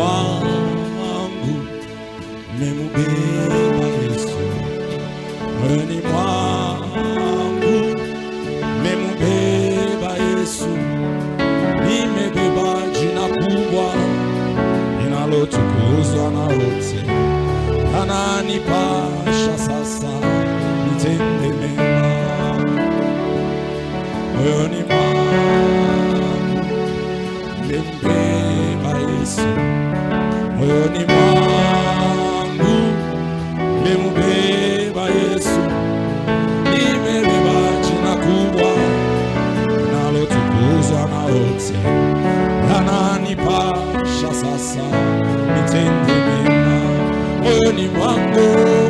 mwangu nimembeba Yesu, moyoni mwangu nimembeba Yesu, nimebeba jina kubwa linalotukuzwa na wote, ananipasha sasa nitende mema, moyoni mwangu nimembeba Yesu, moyoni mwangu nimembeba Yesu, nimebeba jina kubwa linalotukuzwa na wote, ananipasha sasa nitende mema, moyoni mwangu,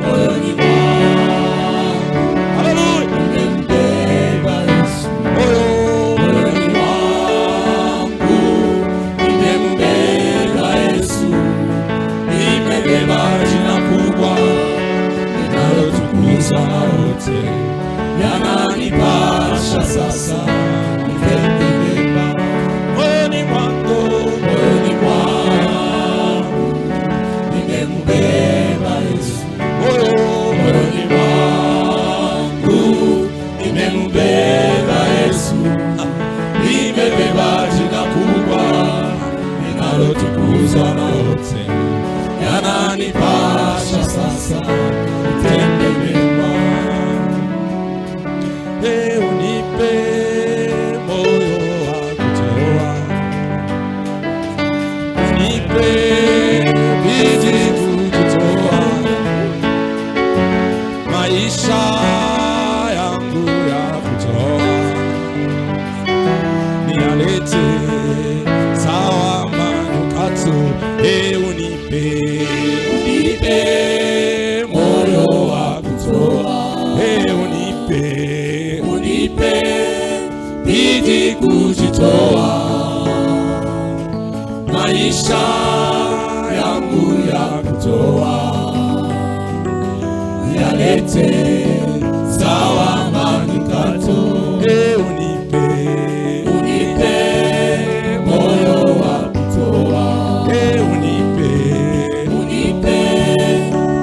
moyoni mwangu, haleluya, nimembeba Yesu, moyoni mwangu nimembeba Yesu, nimebeba jina kubwa linalotukuzwa na wote, yananipasha sasa nitende mema, moyoni mwangu, moyoni mwangu nimembeba Yesu, moyoni mwangu nimembeba Yesu, nimebeba jina kubwa linalotukuzwa na wote, yananipasha sasa nitende mema. Unipe moyo wa kutoa, unipe bidii kujitoa, maisha yangu ya kutoa niyalete sawa manukato. Unipe moyo wa kutoa, unipe bidii kujitoa, maisha yangu ya kutoa yalete sawa manukato. Unipe moyo wa kutoa, unipe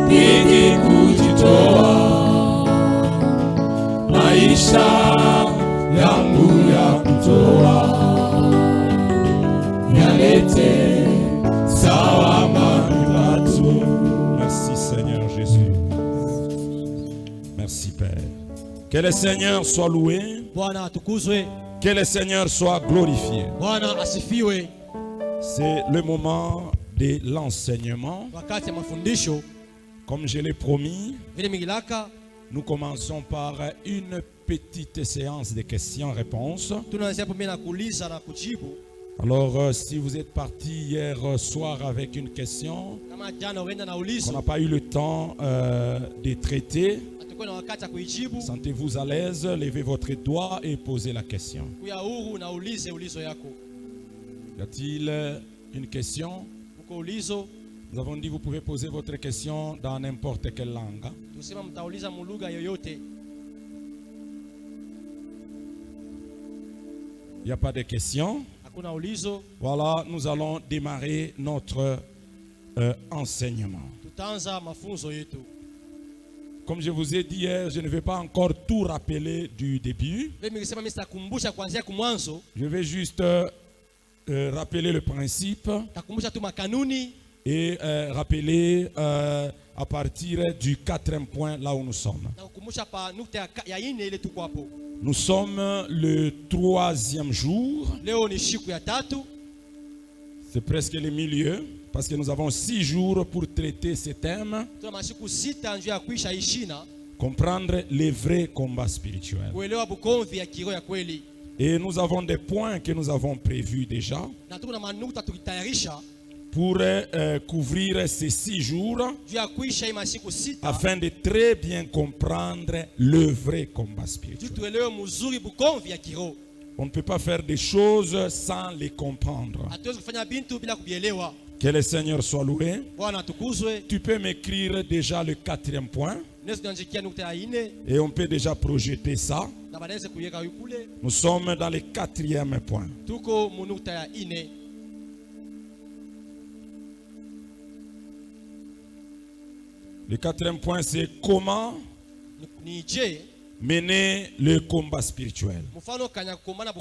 bidii kujitoa, maisha yangu ya kutoa yalete sawa manukato. Merci Seigneur Jésus. Merci Père. Que le Seigneur soit loué. Que le Seigneur soit glorifié. C'est le moment de l'enseignement. Comme je l'ai promis, nous commençons par une petite séance de questions-réponses. Alors, si vous êtes parti hier soir avec une question qu'on n'a pas eu le temps de traiter, sentez-vous à l'aise, levez votre doigt et posez la question. Y a-t-il une question? Nous avons dit que vous pouvez poser votre question dans n'importe quelle langue. Il n'y a pas de questions. Voilà, nous allons démarrer notre enseignement. Comme je vous ai dit hier, je ne vais pas encore tout rappeler du début. Je vais juste rappeler le principe et rappeler à partir du 4e point là où nous sommes. Nous sommes le 3e jour. C'est presque le milieu parce que nous avons 6 jours pour traiter ces thèmes. Comprendre les vrais combats spirituels. Et nous avons des points que nous avons prévus déjà pour couvrir ces 6 jours afin de très bien comprendre le vrai combat spirituel. On ne peut pas faire des choses sans les comprendre. Que le Seigneur soit loué. Tu peux m'écrire déjà le 4e point. Et on peut déjà projeter ça. Nous sommes dans le 4e point. Le quatrième point, c'est comment mener le combat spirituel.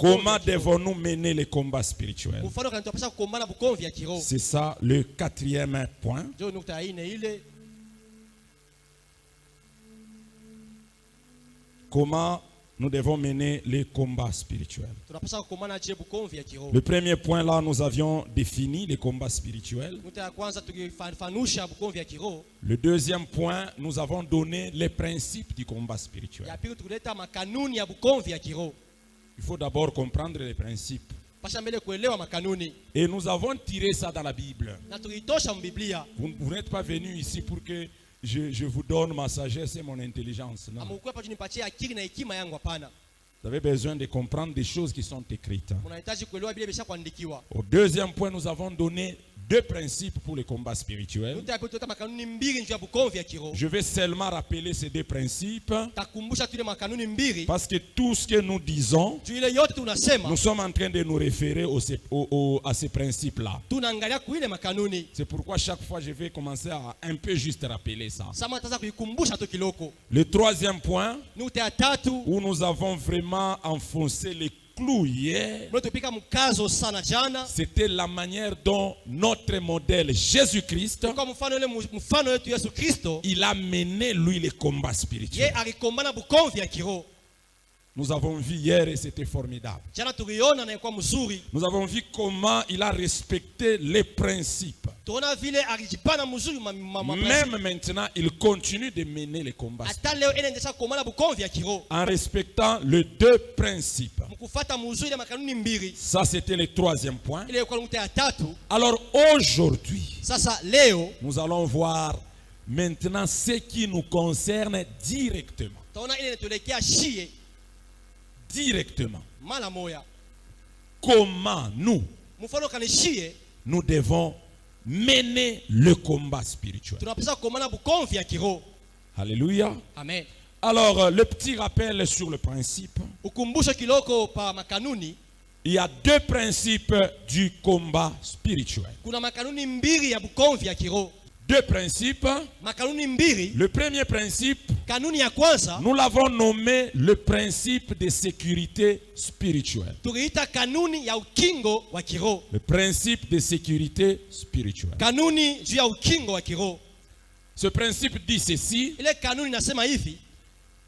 Comment devons-nous mener le combat spirituel? C'est ça le quatrième point. Comment nous devons mener les combats spirituels. Le premier point là, nous avions défini les combats spirituels. Le deuxième point, nous avons donné les principes du combat spirituel. Il faut d'abord comprendre les principes. Et nous avons tiré ça dans la Bible. Vous n'êtes pas venu ici pour que je vous donne ma sagesse et mon intelligence. Non. Vous avez besoin de comprendre des choses qui sont écrites. Au deuxième point, nous avons donné deux principes pour le combat spirituel. Je vais seulement rappeler ces deux principes parce que tout ce que nous disons, nous sommes en train de nous référer à ces principes-là. C'est pourquoi chaque fois je vais commencer à un peu juste rappeler ça. Le troisième point, où nous avons vraiment enfoncé les clous hier, c'était la manière dont notre modèle Jésus-Christ, il a mené lui les combats spirituels. Nous avons vu hier et c'était formidable. Nous avons vu comment il a respecté les principes. Même maintenant, il continue de mener les combats en respectant les deux principes. Ça, c'était le troisième point. Alors aujourd'hui, nous allons voir maintenant ce qui nous concerne directement. Directement. Comment nous devons mener le combat spirituel. Alléluia. Amen. Alors, le petit rappel sur le principe. Il y a deux principes du combat spirituel. Deux principes. Le premier principe, nous l'avons nommé le principe de sécurité spirituelle. Le principe de sécurité spirituelle. Ce principe dit ceci: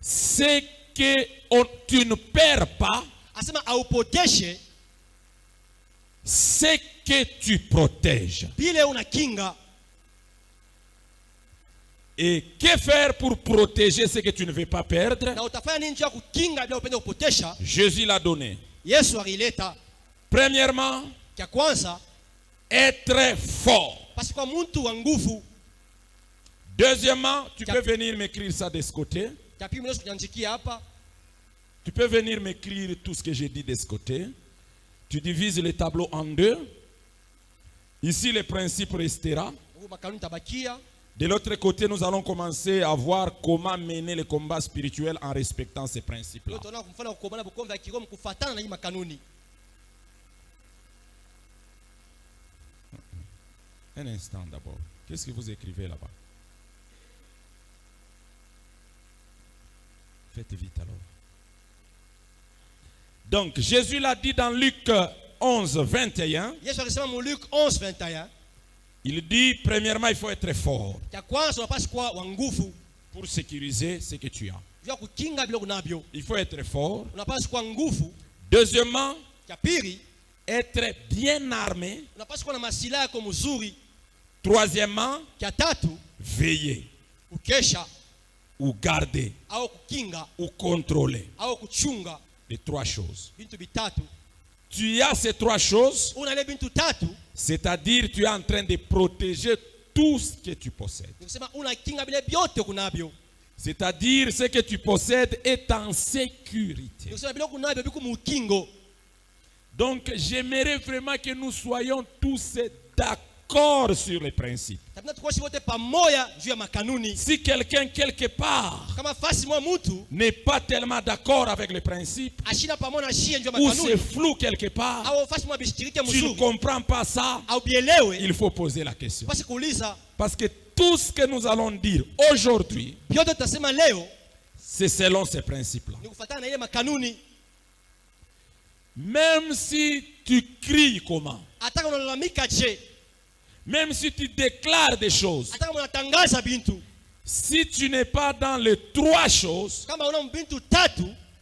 c'est que tu ne perds pas ce que tu protèges. Et que faire pour protéger ce que tu ne veux pas perdre? Jésus l'a donné. Premièrement, être fort. Deuxièmement, tu peux venir m'écrire ça de ce côté. Tu peux venir m'écrire tout ce que j'ai dit de ce côté. Tu divises le tableau en deux. Ici, le principe restera. De l'autre côté, nous allons commencer à voir comment mener le combat spirituel en respectant ces principes-là. Un instant d'abord. Qu'est-ce que vous écrivez là-bas? Faites vite alors. Donc, Jésus l'a dit dans Luc 11, 21. Il dit, premièrement, il faut être fort pour sécuriser ce que tu as. Il faut être fort. Deuxièmement, être bien armé. Troisièmement, veiller ou garder ou contrôler. Les trois choses. Tu as ces trois choses, c'est-à-dire tu es en train de protéger tout ce que tu possèdes. C'est-à-dire ce que tu possèdes est en sécurité. Donc j'aimerais vraiment que nous soyons tous d'accord sur les principes. Si quelqu'un quelque part n'est pas tellement d'accord avec les principes, ou c'est flou quelque part, tu ne comprends pas ça, il faut poser la question. Parce que tout ce que nous allons dire aujourd'hui, c'est selon ces principes-là. Même si tu cries comment, même si tu déclares des choses, si tu n'es pas dans les trois choses,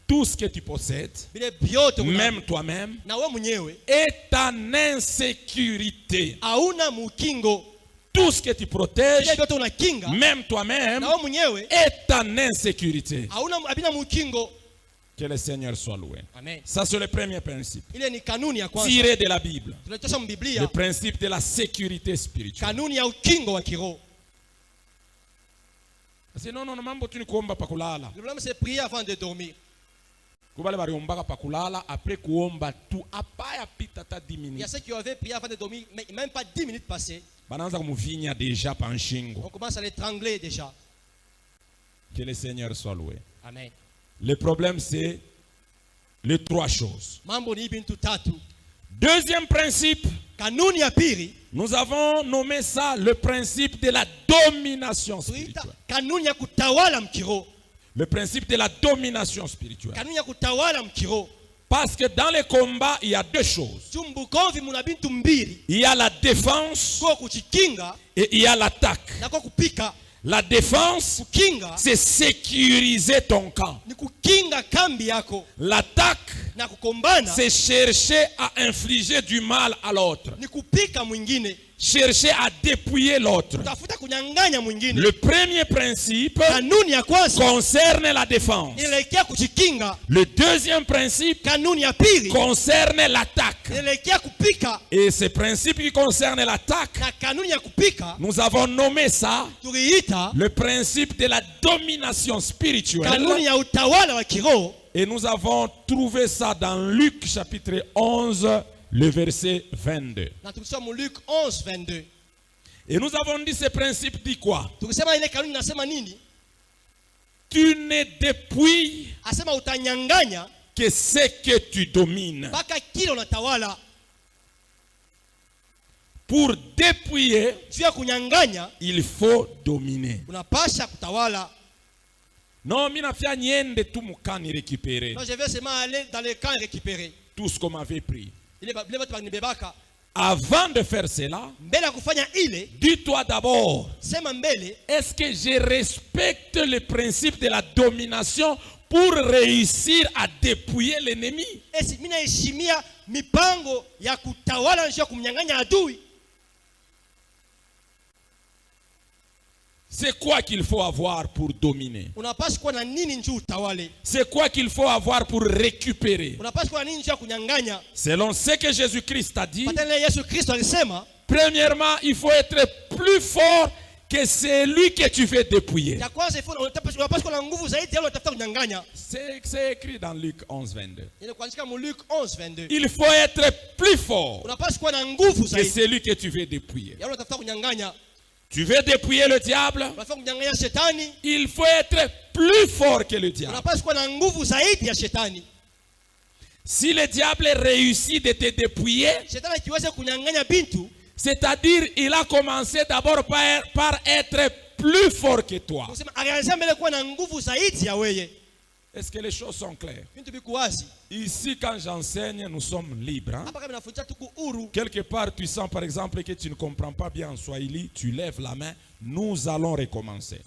tout ce que tu possèdes, même toi-même, est en insécurité. Tout ce que tu protèges, même toi-même, est en insécurité. Que le Seigneur soit loué. Amen. Ça, c'est le premier principe. Tiré de la Bible. Le principe de la sécurité spirituelle. Non, mambo tu ni kuomba pa kulala. Le problème c'est prier avant de dormir. Kubale bariombaka pa kulala après kuomba tu apaya pita ta 10 minutes. Il y a ceux qui avaient prié avant de dormir, mais même pas 10 minutes passées. Bananza kumuvinya déjà pa nshingo. On commence à l'étrangler déjà. Que le Seigneur soit loué. Amen. Le problème c'est les trois choses. Mambo ni bintu tatu. Deuxième principe. Kanuni ya pili. Nous avons nommé ça le principe de la domination spirituelle. Kanuni ya kutawala mkiro. Le principe de la domination spirituelle. Kanuni ya kutawala mkiro. Parce que dans les combats, il y a deux choses. Il y a la défense et il y a l'attaque. La défense, c'est sécuriser ton camp. L'attaque, c'est chercher à infliger du mal à l'autre. Chercher à dépouiller l'autre. Le premier principe concerne la défense. Le deuxième principe concerne l'attaque. Et ce principe qui concerne l'attaque, nous avons nommé ça le principe de la domination spirituelle. Et nous avons trouvé ça dans Luc chapitre 11. Le verset 22. Luc 11, 22. Et nous avons dit ce principe dit quoi? Tu ne dépouilles que ce que tu domines. Pour dépouiller, il faut dominer. Non, je vais seulement aller dans le camp et récupérer tout ce qu'on m'avait pris. Avant de faire cela, dis-toi d'abord, est-ce que je respecte le principe de la domination pour réussir à dépouiller l'ennemi? C'est quoi qu'il faut avoir pour dominer? C'est quoi qu'il faut avoir pour récupérer? Selon ce que Jésus-Christ a dit, premièrement, il faut être plus fort que celui que tu veux dépouiller. C'est écrit dans Luc 11, 22. Il faut être plus fort que celui que tu veux dépouiller. Tu veux dépouiller le diable? Il faut être plus fort que le diable. Si le diable réussit de te dépouiller, c'est-à-dire il a commencé d'abord par être plus fort que toi. Est-ce que les choses sont claires? Ici, quand j'enseigne, nous sommes libres. Hein? Quelque part, tu sens par exemple que tu ne comprends pas bien en Swahili, tu lèves la main, nous allons recommencer.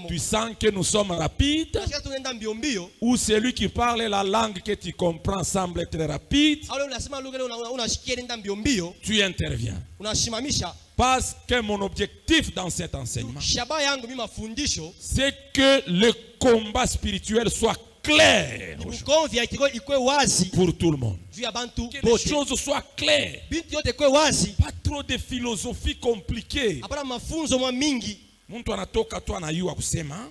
Tu sens que nous sommes rapides, ou celui qui parle la langue que tu comprends semble être rapide, tu interviens. Parce que mon objectif dans cet enseignement, c'est que le combat spirituel soit clair pour tout le monde. Que les choses soient claires. Pas trop de philosophie compliquée. Mtu anatoka tu anayua kusema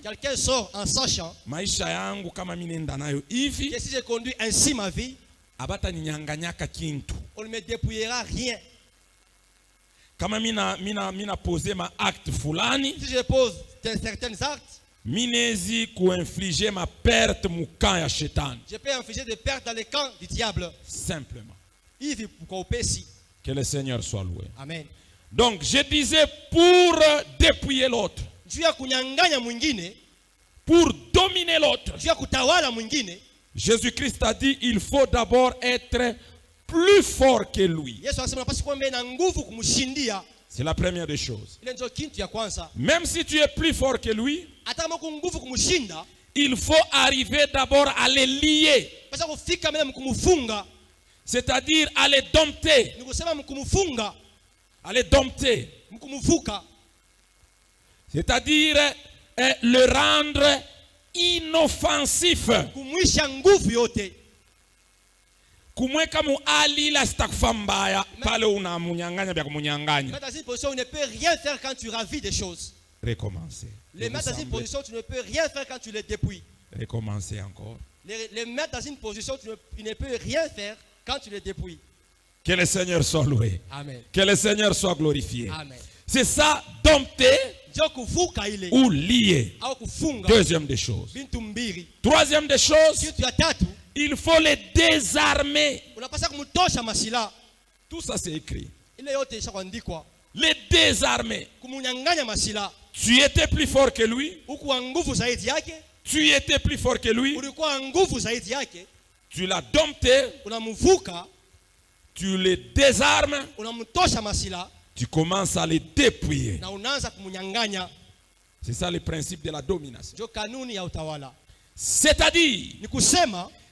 maisha yangu kama mimi nenda nayo hivi, si je conduis ainsi ma vie, abata ninyanganyaka kintu. On ne me dépouillera rien. Kama mina poser ma acte fulani, si je pose certains actes, minezi kuinfliger ma perte mukan ya shetani. Je peux infliger des pertes dans le camp du diable. Simplement. Que le Seigneur soit loué. Amen. Donc je disais pour dépouiller l'autre, pour dominer l'autre. Jésus-Christ a dit il faut d'abord être plus fort que lui. C'est la première des choses. Même si tu es plus fort que lui, il faut arriver d'abord à les lier. C'est-à-dire à les dompter. À les dompter. C'est-à-dire le rendre inoffensif. Kumwe kama ali la stakfambaya pale unamunyanganya bya kumunyanganya. Mettre dans une position où tu ne peux rien faire quand tu ravis des choses. Recommencer. Les mettre dans une position où tu ne peux rien faire quand tu les dépouilles. Recommencer encore. Les mettre dans une position où tu ne peux rien faire quand tu les dépouilles. Que le Seigneur soit loué. Amen. Que le Seigneur soit glorifié. Amen. C'est ça, dompter ou lier. Deuxième des choses. Troisième des choses, il faut les désarmer. Tout ça c'est écrit. Les désarmer. Tu étais plus fort que lui. Tu étais plus fort que lui. Tu l'as dompté. Tu les désarmes. Tu commences à les dépouiller. C'est ça le principe de la domination. C'est-à-dire,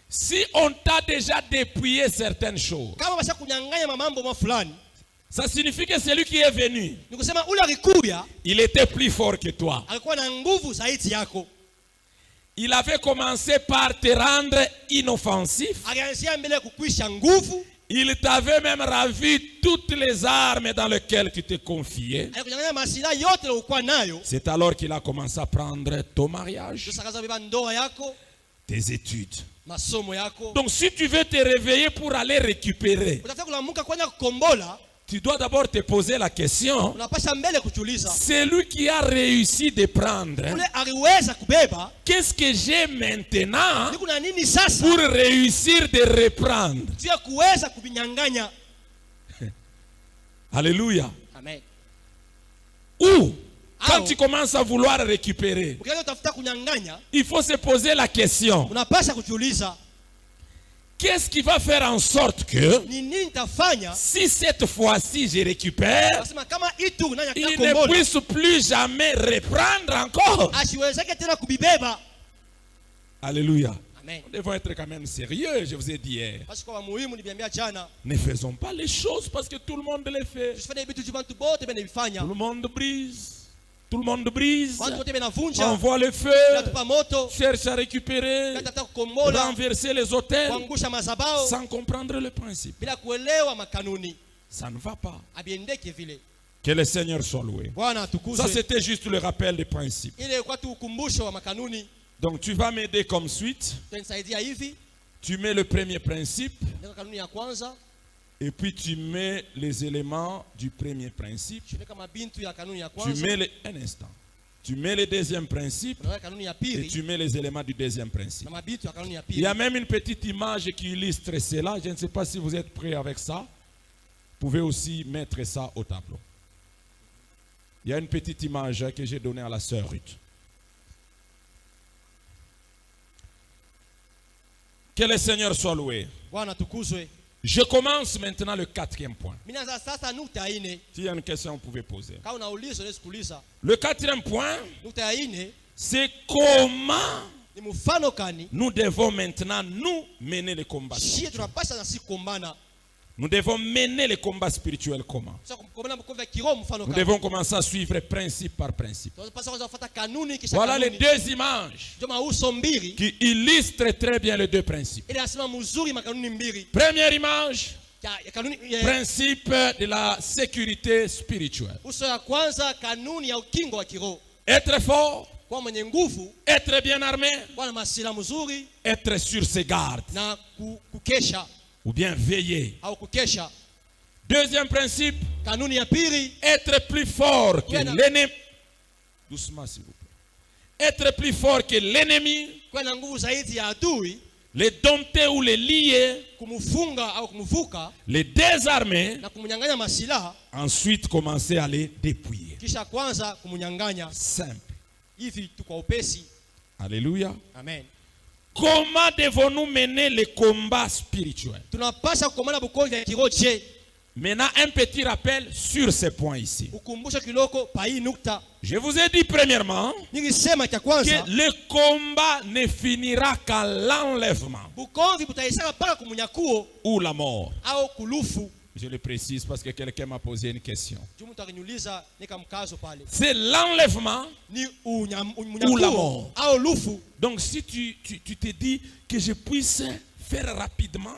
si on t'a déjà dépouillé certaines choses, ça signifie que celui qui est venu, il était plus fort que toi. Il avait commencé par te rendre inoffensif. Il t'avait même ravi toutes les armes dans lesquelles tu t'es confié. C'est alors qu'il a commencé à prendre ton mariage, tes études. Donc si tu veux te réveiller pour aller récupérer, tu dois d'abord te poser la question, celui qui a réussi de prendre, qu'est-ce que j'ai maintenant pour réussir de reprendre? Alléluia. Amen. Ou quand tu commences à vouloir récupérer, il faut se poser la question, qu'est-ce qui va faire en sorte que si cette fois-ci je récupère, il ne puisse plus jamais reprendre encore? Alléluia. Amen. Nous devons être quand même sérieux, je vous ai dit hier. Ne faisons pas les choses parce que tout le monde les fait. Tout le monde brise. Tout le monde brise, envoie le feu, cherche à récupérer, renverser les autels, sans comprendre le principe. Ça ne va pas. Que le Seigneur soit loué. Ça c'était juste le rappel des principes. Donc tu vas m'aider comme suite. Tu mets le premier principe. Et puis tu mets les éléments du premier principe. Tu mets un instant. Tu mets le deuxième principe et tu mets les éléments du deuxième principe. Il y a même une petite image qui illustre cela. Je ne sais pas si vous êtes prêts avec ça. Vous pouvez aussi mettre ça au tableau. Il y a une petite image que j'ai donnée à la sœur Ruth. Que le Seigneur soit loué. Je commence maintenant le quatrième point. S'il y a une question, vous pouvez poser. Le quatrième point, c'est comment nous devons maintenant nous mener le combat. Nous devons mener le combat spirituel comment? Nous devons commencer à suivre principe par principe. Voilà les deux images qui illustrent très bien les deux principes. Première image, principe de la sécurité spirituelle. Être fort, être bien armé, être sur ses gardes. Ou bien veiller. Deuxième principe, être plus fort que l'ennemi. Doucement s'il vous plaît. Être plus fort que l'ennemi les dompter ou les lier, kumufunga au kumuvuka, les désarmer, na kumunyanganya masilaha, ensuite commencer à les dépouiller. Kisha kwanza kumunyanganya. Simple. Hivi tu kwa upesi. Alléluia. Amen. Comment devons-nous mener les combats spirituels? Tunapasha kukomana bukonzi ya kiroho je? Maintenant, un petit rappel sur ces points ici. Ukumbusho kiloko pa hii nukta. Je vous ai dit premièrement Nilisema cha kwanza que le combat ne finira qu'à l'enlèvement bukonzi butaishaka paka kumunyakuo ou la mort. au kulufu. Je le précise parce que quelqu'un m'a posé une question. C'est l'enlèvement ou la mort. Au lufu. Donc si tu te dis que je puisse faire rapidement,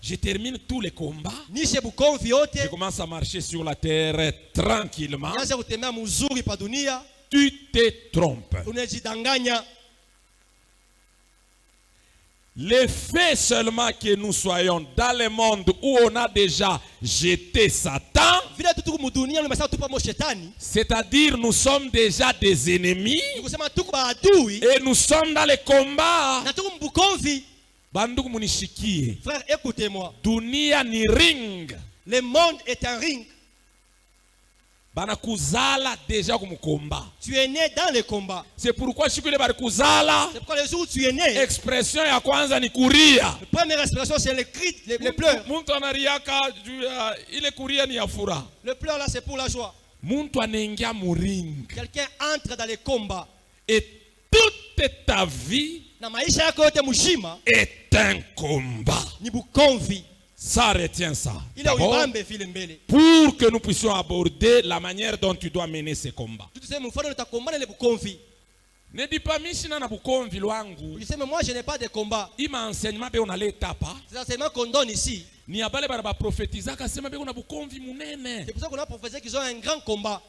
je termine tous les combats, je commence à marcher sur la terre tranquillement, tu te trompes. Le fait seulement que nous soyons dans le monde où on a déjà jeté Satan, c'est-à-dire nous sommes déjà des ennemis et nous sommes dans les combats. Banduku munishikie. Frère, écoutez-moi. Dunia ni ring. Le monde est un ring. Banakuzala déjà comme combat. Tu es né dans le combat. C'est pourquoi les barikuzala. C'est pourquoi le jour où tu es né. Expression ya kwanza ni kuria. La première expression c'est le cri, les pleurs. Muntu anariaka ile kuria ni afura. Le pleur là c'est pour la joie. Muntu anengia mu ring. Quelqu'un entre dans les combats. Et toute ta vie est un combat. Ça retient ça. Pour que nous puissions aborder la manière dont tu dois mener ces combats. Ne dis pas mishina na bukomvi lwangu. Moi je n'ai pas de combat. Ima enseignement be unaleta hapa. C'est l'enseignement qu'on donne ici. Ni abale bara ba prophétiser kasema be una bukomvi munene. C'est pour ça qu'on a prophétisé qu'ils ont un grand combat.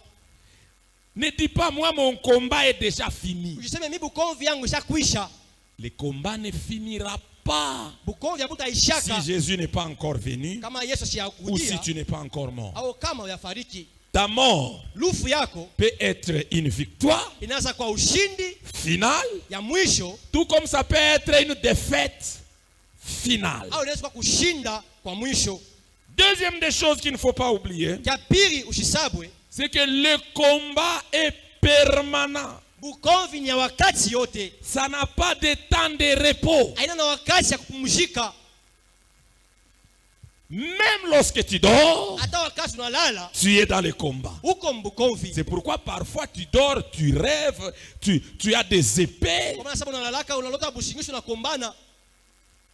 Ne dis pas moi mon combat est déjà fini. Le combat ne finira pas si Jésus n'est pas encore venu ou si tu n'es pas encore mort. Ta mort peut être une victoire finale, tout comme ça peut être une défaite finale. Deuxième des choses qu'il ne faut pas oublier, c'est que le combat est permanent. Ça n'a pas de temps de repos. Même lorsque tu dors, tu es dans le combat. C'est pourquoi parfois tu dors, tu rêves, tu as des épées.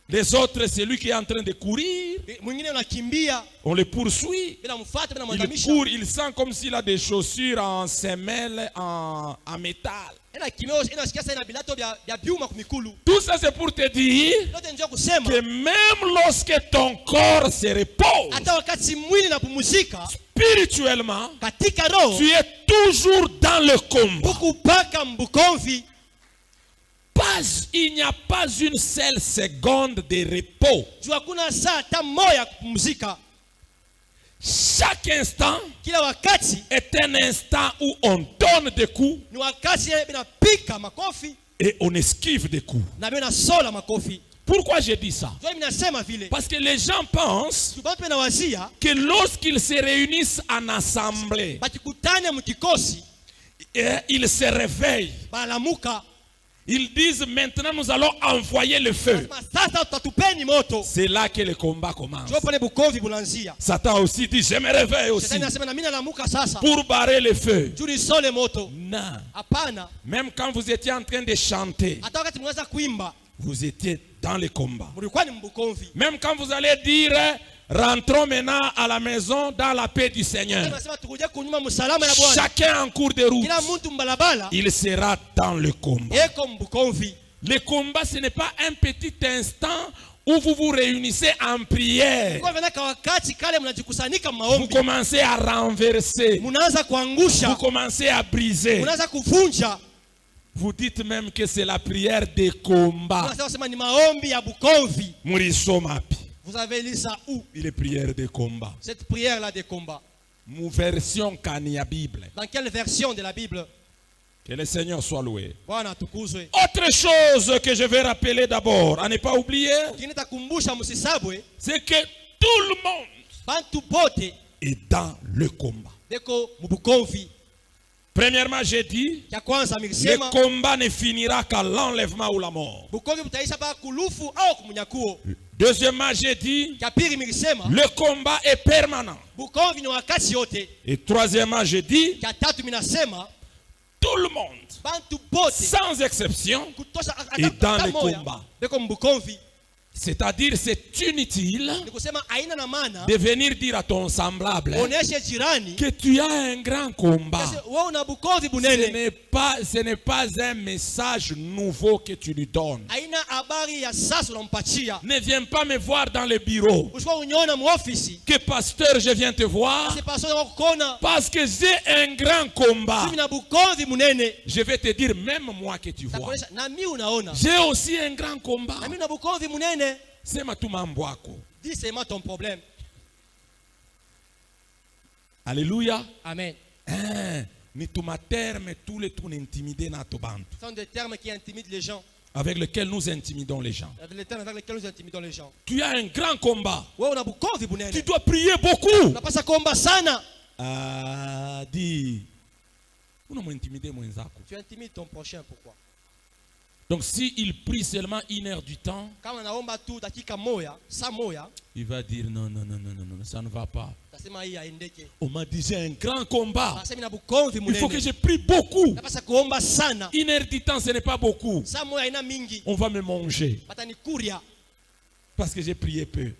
Les autres, c'est lui qui est en train de courir. On le poursuit. Il court, il sent comme s'il a des chaussures en semelle, en métal. Tout ça, c'est pour te dire que même lorsque ton corps se repose, spirituellement, tu es toujours dans le combat. Il n'y a pas une seule seconde de repos. Chaque instant est un instant où on donne des coups et on esquive des coups. Pourquoi j'ai dit ça? Parce que les gens pensent que lorsqu'ils se réunissent en assemblée, ils se réveillent. Ils disent maintenant nous allons envoyer le feu. C'est là que le combat commence. Satan aussi dit je me réveille aussi pour barrer le feu. Non. Même quand vous étiez en train de chanter, vous étiez dans le combat. Même quand vous allez dire rentrons maintenant à la maison dans la paix du Seigneur, chacun en cours de route, il sera dans le combat. Le combat, ce n'est pas un petit instant où vous vous réunissez en prière. Vous commencez à renverser. Vous commencez à briser. Vous dites même que c'est la prière des combats. Vous avez lu ça où? Il est prière de combat. Cette prière-là de combat. Version Kania Bible. Dans quelle version de la Bible? Que le Seigneur soit loué. Autre chose que je vais rappeler d'abord, à ne pas oublier, c'est que tout le monde est dans le combat. Premièrement, j'ai dit, le combat ne finira qu'à l'enlèvement ou la mort. Deuxièmement, j'ai dit, le combat est permanent. Et troisièmement, j'ai dit, tout le monde, sans exception, est dans le combat. C'est-à-dire, c'est inutile de venir dire à ton semblable que tu as un grand combat. Ce n'est pas un message nouveau que tu lui donnes. Ne viens pas me voir dans le bureau. Que pasteur, je viens te voir parce que j'ai un grand combat. Je vais te dire, même moi que tu vois, j'ai aussi un grand combat. C'est ma dis seulement ton problème. Alléluia. Amen. Mais tout ma terme, tous les tours intimidés dans ton bande. Ce sont des termes qui intimident les gens. Avec lesquels nous intimidons les gens. Avec les termes avec lesquels nous intimidons les gens. Tu as un grand combat. Tu dois prier beaucoup. Dis. Tu intimides ton prochain, pourquoi? Donc s'il prie seulement 1 heure du temps, il va dire non, ça ne va pas. On m'a dit j'ai un grand combat. Il faut que je prie beaucoup. 1 heure du temps, ce n'est pas beaucoup. On va me manger. Parce que j'ai prié peu.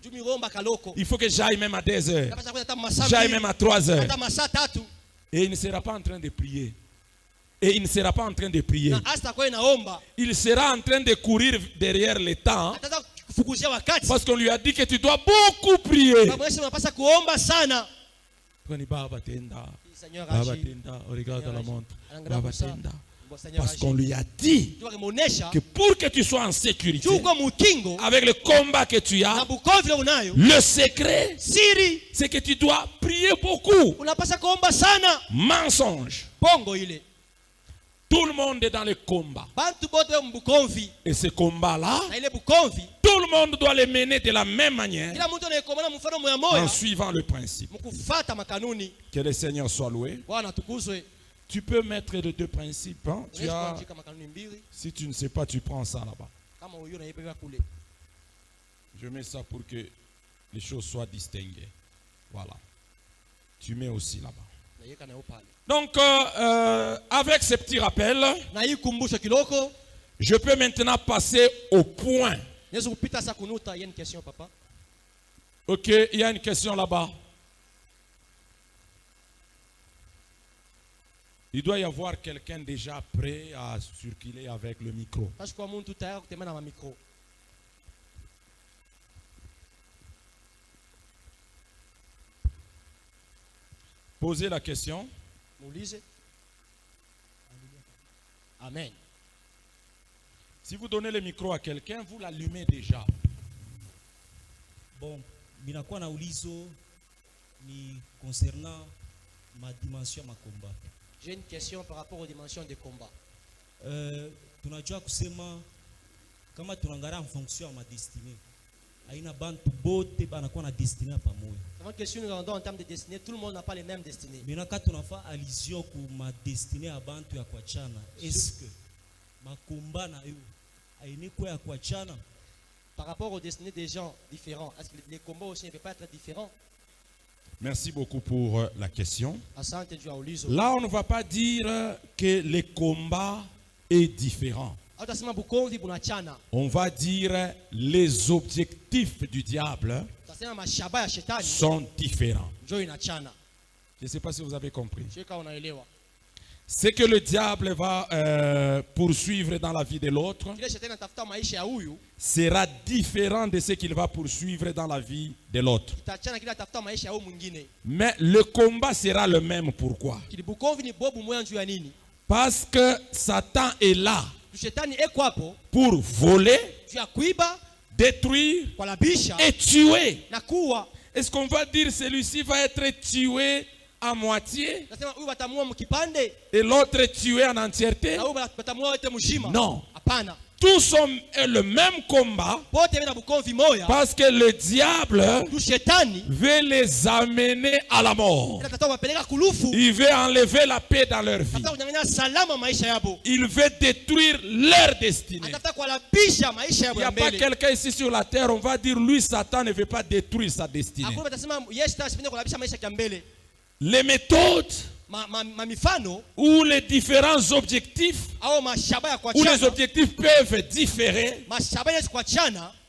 Il faut que j'aille même à 2 heures. J'aille même à 3 heures. Et il ne sera pas en train de prier. Et il ne sera pas en train de prier. Il sera en train de courir derrière le temps. Parce qu'on lui a dit que tu dois beaucoup prier. Regarde la montre. Parce qu'on lui a dit que pour que tu sois en sécurité avec le combat que tu as, le secret, c'est que tu dois prier beaucoup. Mensonge. Tout le monde est dans le combat. Et ce combat-là, tout le monde doit le mener de la même manière en suivant le principe. Que le Seigneur soit loué. Tu peux mettre les 2 principes. Hein? Si tu ne sais pas, tu prends ça là-bas. Je mets ça pour que les choses soient distinguées. Voilà. Tu mets aussi là-bas. Donc, avec ces petits rappels, je peux maintenant passer au point. Ok, il y a une question là-bas. Il doit y avoir quelqu'un déjà prêt à circuler avec le micro. Posez la question. Amen. Si vous donnez le micro à quelqu'un, vous l'allumez déjà. Bon, minakuwa na ulizo ni concernant ma dimension ma combat. J'ai une question par rapport aux dimensions des combats. Tunajua kusema kama tunaangalia en fonction ya ma destinée. Aina bantu bote banakuwa na destinée pamoja. Avant que si nous rendons en termes de destinée, tout le monde n'a pas les mêmes destinées. Mais quand on a fait allusion ku ma destinée à bantu ya kuachana, est-ce que ma combat na yo aine kwa ya kuachana? Par rapport aux destinées des gens différents, est-ce que les combats aussi ne peuvent pas être différents? Merci beaucoup pour la question. Là, on ne va pas dire que le combat est différent. On va dire les objectifs du diable sont différents. Je ne sais pas si vous avez compris. Ce que le diable va poursuivre dans la vie de l'autre sera différent de ce qu'il va poursuivre dans la vie de l'autre. Mais le combat sera le même. Pourquoi? Parce que Satan est là pour voler, détruire et tuer. Est-ce qu'on va dire celui-ci va être tué à moitié et l'autre tué en entièreté. Non. Tous sont le même combat parce que le diable veut les amener à la mort. Il veut enlever la paix dans leur vie. Il veut détruire leur destinée. Il n'y a pas quelqu'un ici sur la terre, on va dire lui, Satan ne veut pas détruire sa destinée. Les méthodes où les différents objectifs où les objectifs peuvent différer,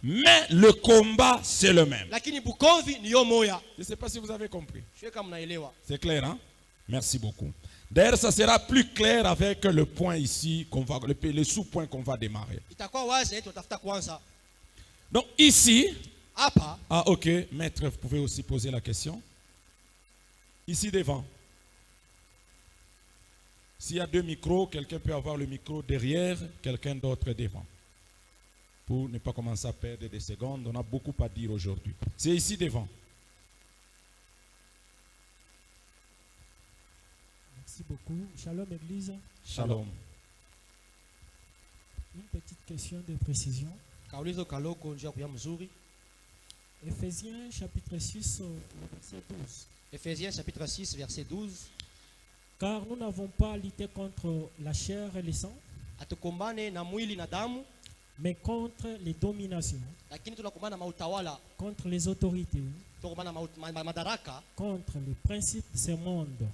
mais le combat c'est le même. Je ne sais pas si vous avez compris. C'est clair, hein? Merci beaucoup. D'ailleurs, ça sera plus clair avec le point ici, le sous-point qu'on va démarrer. Donc ici, ah ok, maître, vous pouvez aussi poser la question. Ici devant. S'il y a 2 micros, quelqu'un peut avoir le micro derrière, quelqu'un d'autre devant. Pour ne pas commencer à perdre des secondes, on a beaucoup à dire aujourd'hui. C'est ici devant. Merci beaucoup. Shalom Église. Shalom. Une petite question de précision. Éphésiens chapitre 6, verset 12. Éphésiens chapitre 6, verset 12. Car nous n'avons pas à lutter contre la chair et le sang, mais contre les dominations, contre les autorités, contre les principes de ce monde,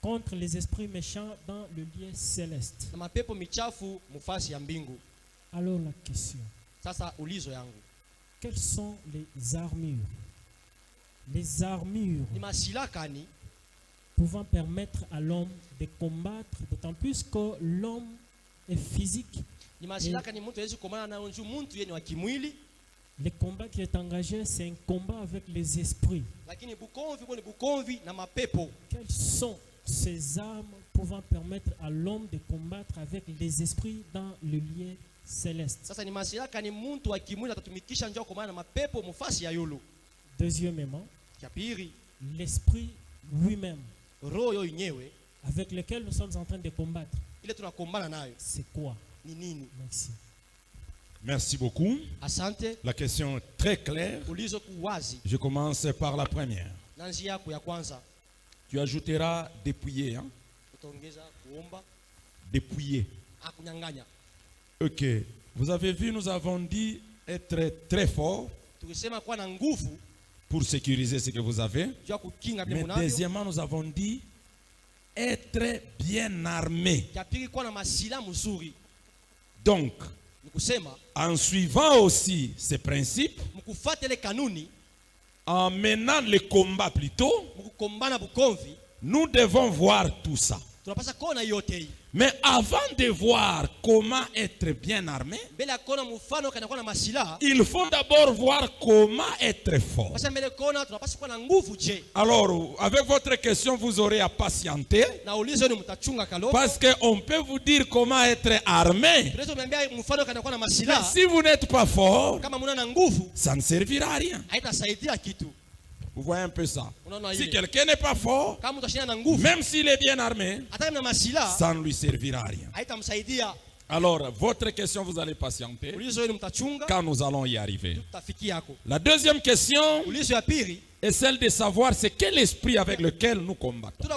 contre les esprits méchants dans le lieu céleste. Alors la question, quelles sont les armures? Les armures pouvant permettre à l'homme de combattre, d'autant plus que l'homme est physique. Le combat qui est engagé, c'est un combat avec les esprits. Quelles sont ces armes pouvant permettre à l'homme de combattre avec les esprits dans le lieu céleste? Deuxièmement, l'esprit lui-même avec lequel nous sommes en train de combattre, c'est quoi? Merci. Merci beaucoup. La question est très claire. Je commence par la première. Tu ajouteras dépouiller. Hein? Dépouiller. Ok. Vous avez vu, nous avons dit être très fort pour sécuriser ce que vous avez. Mais deuxièmement, nous avons dit être bien armé. Donc, en suivant aussi ces principes, en menant le combat plutôt, nous devons voir tout ça. Mais avant de voir comment être bien armé, il faut d'abord voir comment être fort. Alors, avec votre question, vous aurez à patienter. Parce qu'on peut vous dire comment être armé. Mais si vous n'êtes pas fort, ça ne servira à rien. Vous voyez un peu ça. Si quelqu'un n'est pas fort, même s'il est bien armé, ça ne lui servira à rien. Alors, votre question, vous allez patienter quand nous allons y arriver. La deuxième question est celle de savoir c'est quel esprit avec lequel nous combattons.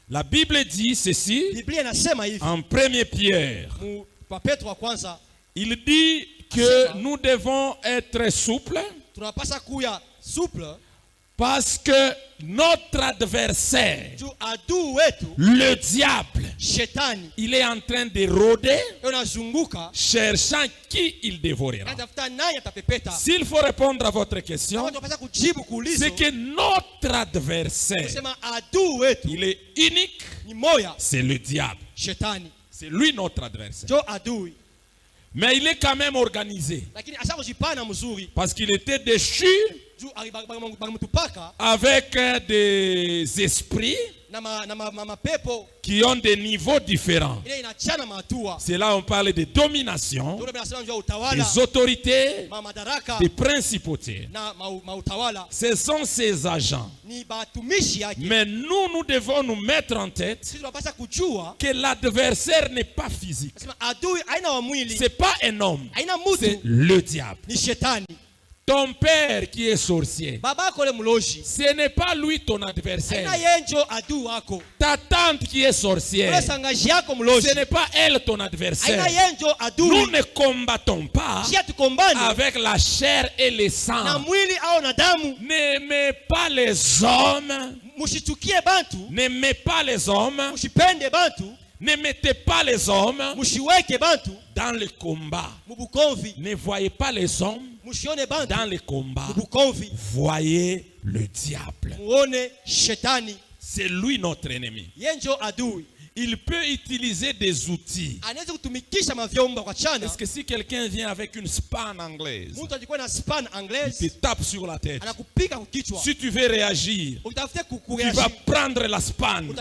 La Bible dit ceci en 1 Pierre. Il dit que nous devons être souples. Parce que notre adversaire, le diable, il est en train de rôder, cherchant qui il dévorera. S'il faut répondre à votre question, c'est que notre adversaire, il est unique, c'est le diable. C'est lui notre adversaire. Mais il est quand même organisé. Parce qu'il était déchu avec des esprits qui ont des niveaux différents. C'est là on parle de domination, des autorités, des principautés. Ce sont ces agents. Mais nous devons nous mettre en tête que l'adversaire n'est pas physique. Ce n'est pas un homme, c'est le diable. Ton père qui est sorcier, ce n'est pas lui ton adversaire. Ta tante qui est sorcière, ce n'est pas elle ton adversaire. Nous ne combattons pas avec la chair et le sang. N'aimez pas les hommes. N'aimez pas les hommes. Ne mettez pas les hommes dans le combat. Ne voyez pas les hommes dans le combat. Voyez le diable. C'est lui notre ennemi. Il peut utiliser des outils. Est-ce que si quelqu'un vient avec une spanne anglaise, il te tape sur la tête. Si tu veux réagir, tu vas prendre la spanne.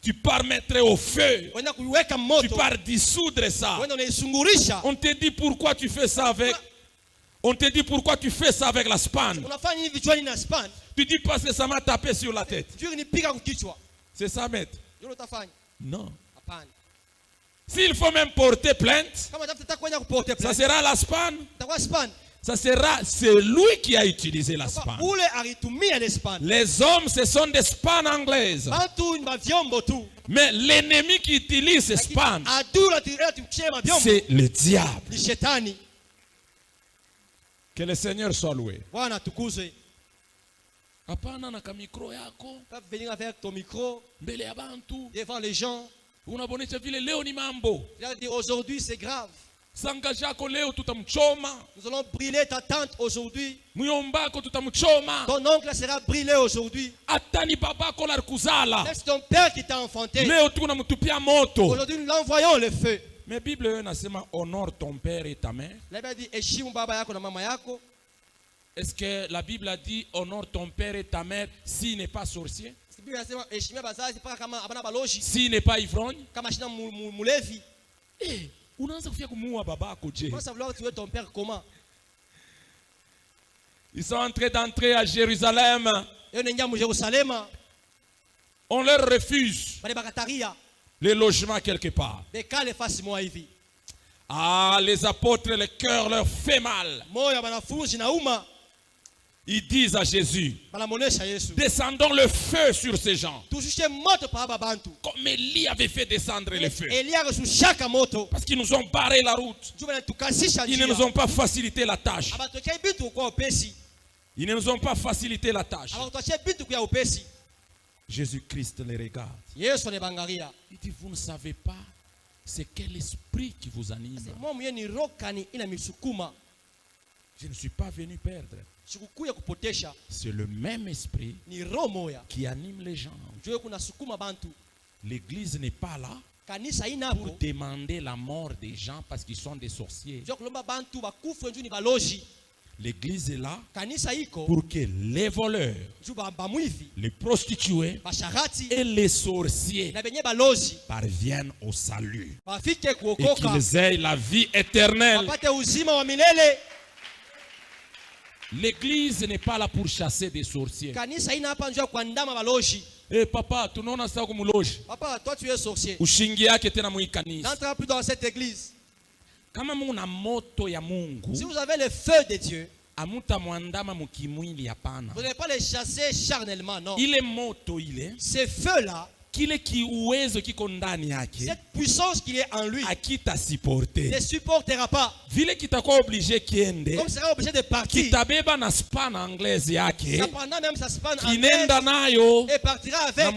Tu pars mettre au feu. Tu pars dissoudre ça. On te dit pourquoi tu fais ça avec. On te dit pourquoi tu fais ça avec la spanne. Tu dis parce que ça m'a tapé sur la tête. C'est ça, maître? Non. S'il faut même porter plainte, ça sera la spanne. Ça sera, c'est lui qui a utilisé la spanne. Les hommes, ce sont des spannes anglaises. Mais l'ennemi qui utilise ces spannes, c'est le diable. Que le Seigneur soit loué. Venir avec ton micro devant les gens. Aujourd'hui c'est grave. Nous allons brûler ta tante aujourd'hui. Ton oncle sera brûlé aujourd'hui. C'est ton père qui t'a enfanté. Aujourd'hui nous l'envoyons le feu. Mais la Bible honore ton père et ta mère. Est-ce que la Bible a dit honore ton père et ta mère s'il n'est pas sorcier? S'il n'est pas ivrogne? Ton père comment? Ils sont en train d'entrer à Jérusalem. On leur refuse le logement quelque part. Ah, les apôtres, le cœur leur fait mal. Ils disent à Jésus, descendons le feu sur ces gens. Comme Élie avait fait descendre le feu. Parce qu'ils nous ont barré la route. Ils ne nous ont pas facilité la tâche. Ils ne nous ont pas facilité la tâche. Jésus-Christ les regarde. Il dit, vous ne savez pas c'est quel esprit qui vous anime. Je ne suis pas venu perdre. C'est le même esprit qui anime les gens. L'église n'est pas là pour demander la mort des gens parce qu'ils sont des sorciers. L'église est là pour que les voleurs, les prostituées et les sorciers parviennent au salut et qu'ils aient la vie éternelle. L'église n'est pas là pour chasser des sorciers. Eh papa, tu n'en as pas comme loge. Papa, toi tu es sorcier. N'entre plus dans cette église. Si vous avez le feu de Dieu, vous n'allez pas les chasser charnellement, non. Il est moto, il est. Ce feu-là, cette puissance qui est en lui, ne supportera pas. Comme sera obligé de partir. Ça prendra même sa spanne anglaise et partira avec. Et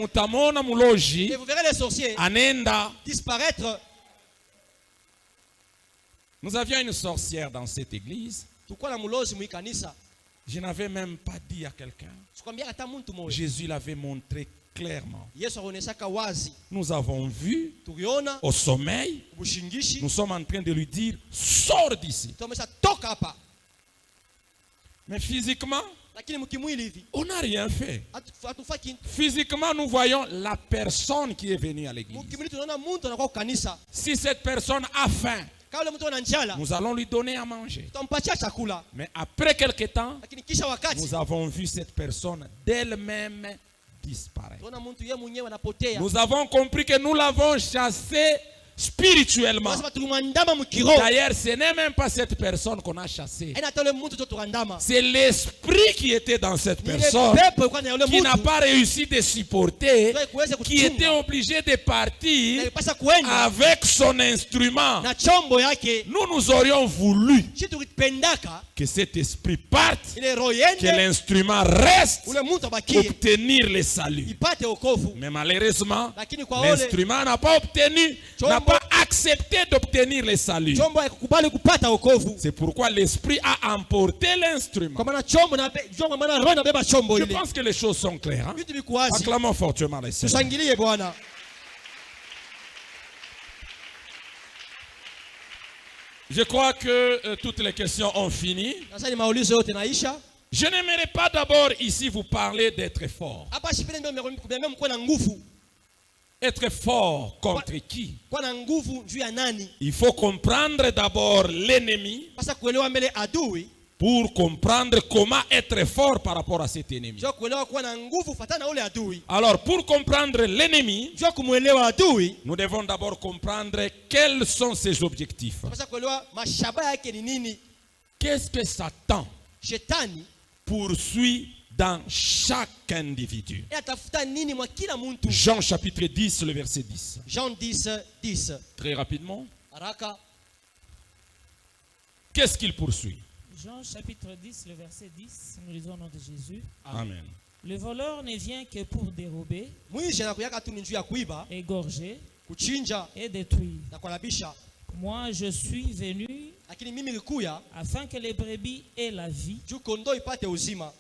vous verrez les sorciers disparaître. Nous avions une sorcière dans cette église. Je n'avais même pas dit à quelqu'un. Jésus l'avait montré clairement. Nous avons vu au sommeil. Nous sommes en train de lui dire, sors d'ici. Mais physiquement, on n'a rien fait. Physiquement, nous voyons la personne qui est venue à l'église. Si cette personne a faim, nous allons lui donner à manger. Mais après quelque temps, nous avons vu cette personne d'elle-même disparaître. Nous avons compris que nous l'avons chassée spirituellement. D'ailleurs, ce n'est même pas cette personne qu'on a chassée. C'est l'esprit qui était dans cette personne qui n'a pas réussi de supporter, qui était obligé de partir avec son instrument. Nous aurions voulu que cet esprit parte, que l'instrument reste pour obtenir le salut. Mais malheureusement, l'instrument n'a pas obtenu, n'a pas accepté d'obtenir le salut. C'est pourquoi l'esprit a emporté l'instrument. Je pense que les choses sont claires. Acclamons fortement les Seigneurs. Je crois que toutes les questions ont fini. Je n'aimerais pas d'abord ici vous parler d'être fort. Être fort contre qui? Il faut comprendre d'abord l'ennemi pour comprendre comment être fort par rapport à cet ennemi. Alors, pour comprendre l'ennemi, nous devons d'abord comprendre quels sont ses objectifs. Qu'est-ce que Satan poursuit dans chaque individu? Jean chapitre 10, le verset 10. Jean 10, 10. Très rapidement. Qu'est-ce qu'il poursuit? Jean chapitre 10, le verset 10, nous lisons au nom de Jésus. Amen. Le voleur ne vient que pour dérober, égorger et détruire. Moi, je suis venu afin que les brebis aient la vie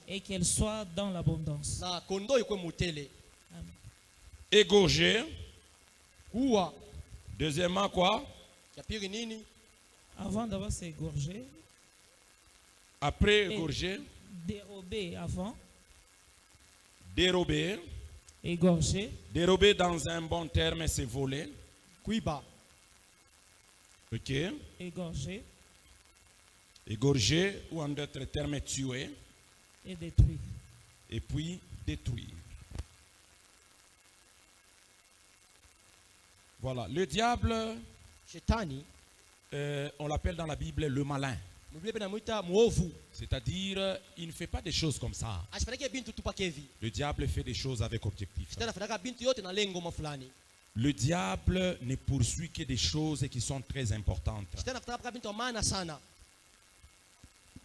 et qu'elles soient dans l'abondance. Égorger. Deuxièmement, quoi? Avant d'avoir s'égorger. Après égorger. Dérober avant. Dérober. Égorger. Dérober dans un bon terme, c'est voler. Ok. Égorger. Égorger, ou en d'autres termes, tuer. Et détruire. Et puis détruire. Voilà. Le diable, on l'appelle dans la Bible le malin. C'est-à-dire, il ne fait pas des choses comme ça. Le diable fait des choses avec objectif. Le diable ne poursuit que des choses qui sont très importantes.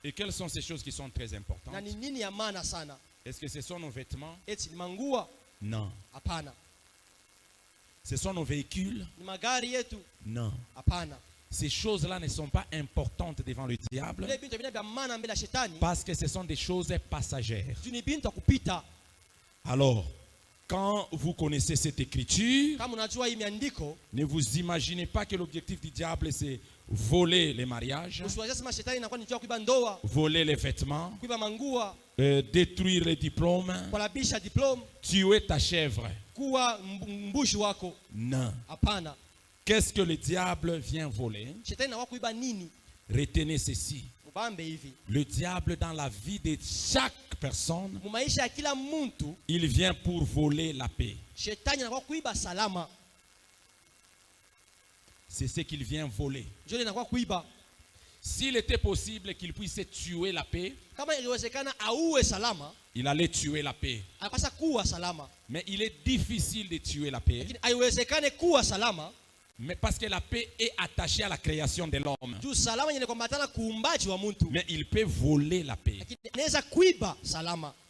Et quelles sont ces choses qui sont très importantes? Est-ce que ce sont nos vêtements? Non. Ce sont nos véhicules? Non. Ces choses-là ne sont pas importantes devant le diable parce que ce sont des choses passagères. Alors, quand vous connaissez cette écriture, ne vous imaginez pas que l'objectif du diable c'est voler les mariages, voler les vêtements, détruire les diplômes, tuer ta chèvre. Non. Qu'est-ce que le diable vient voler? Retenez ceci. Le diable dans la vie de chaque personne, il vient pour voler la paix. C'est ce qu'il vient voler. S'il était possible qu'il puisse tuer la paix, il allait tuer la paix. Mais il est difficile de tuer la paix. Mais parce que la paix est attachée à la création de l'homme. Mais il peut voler la paix.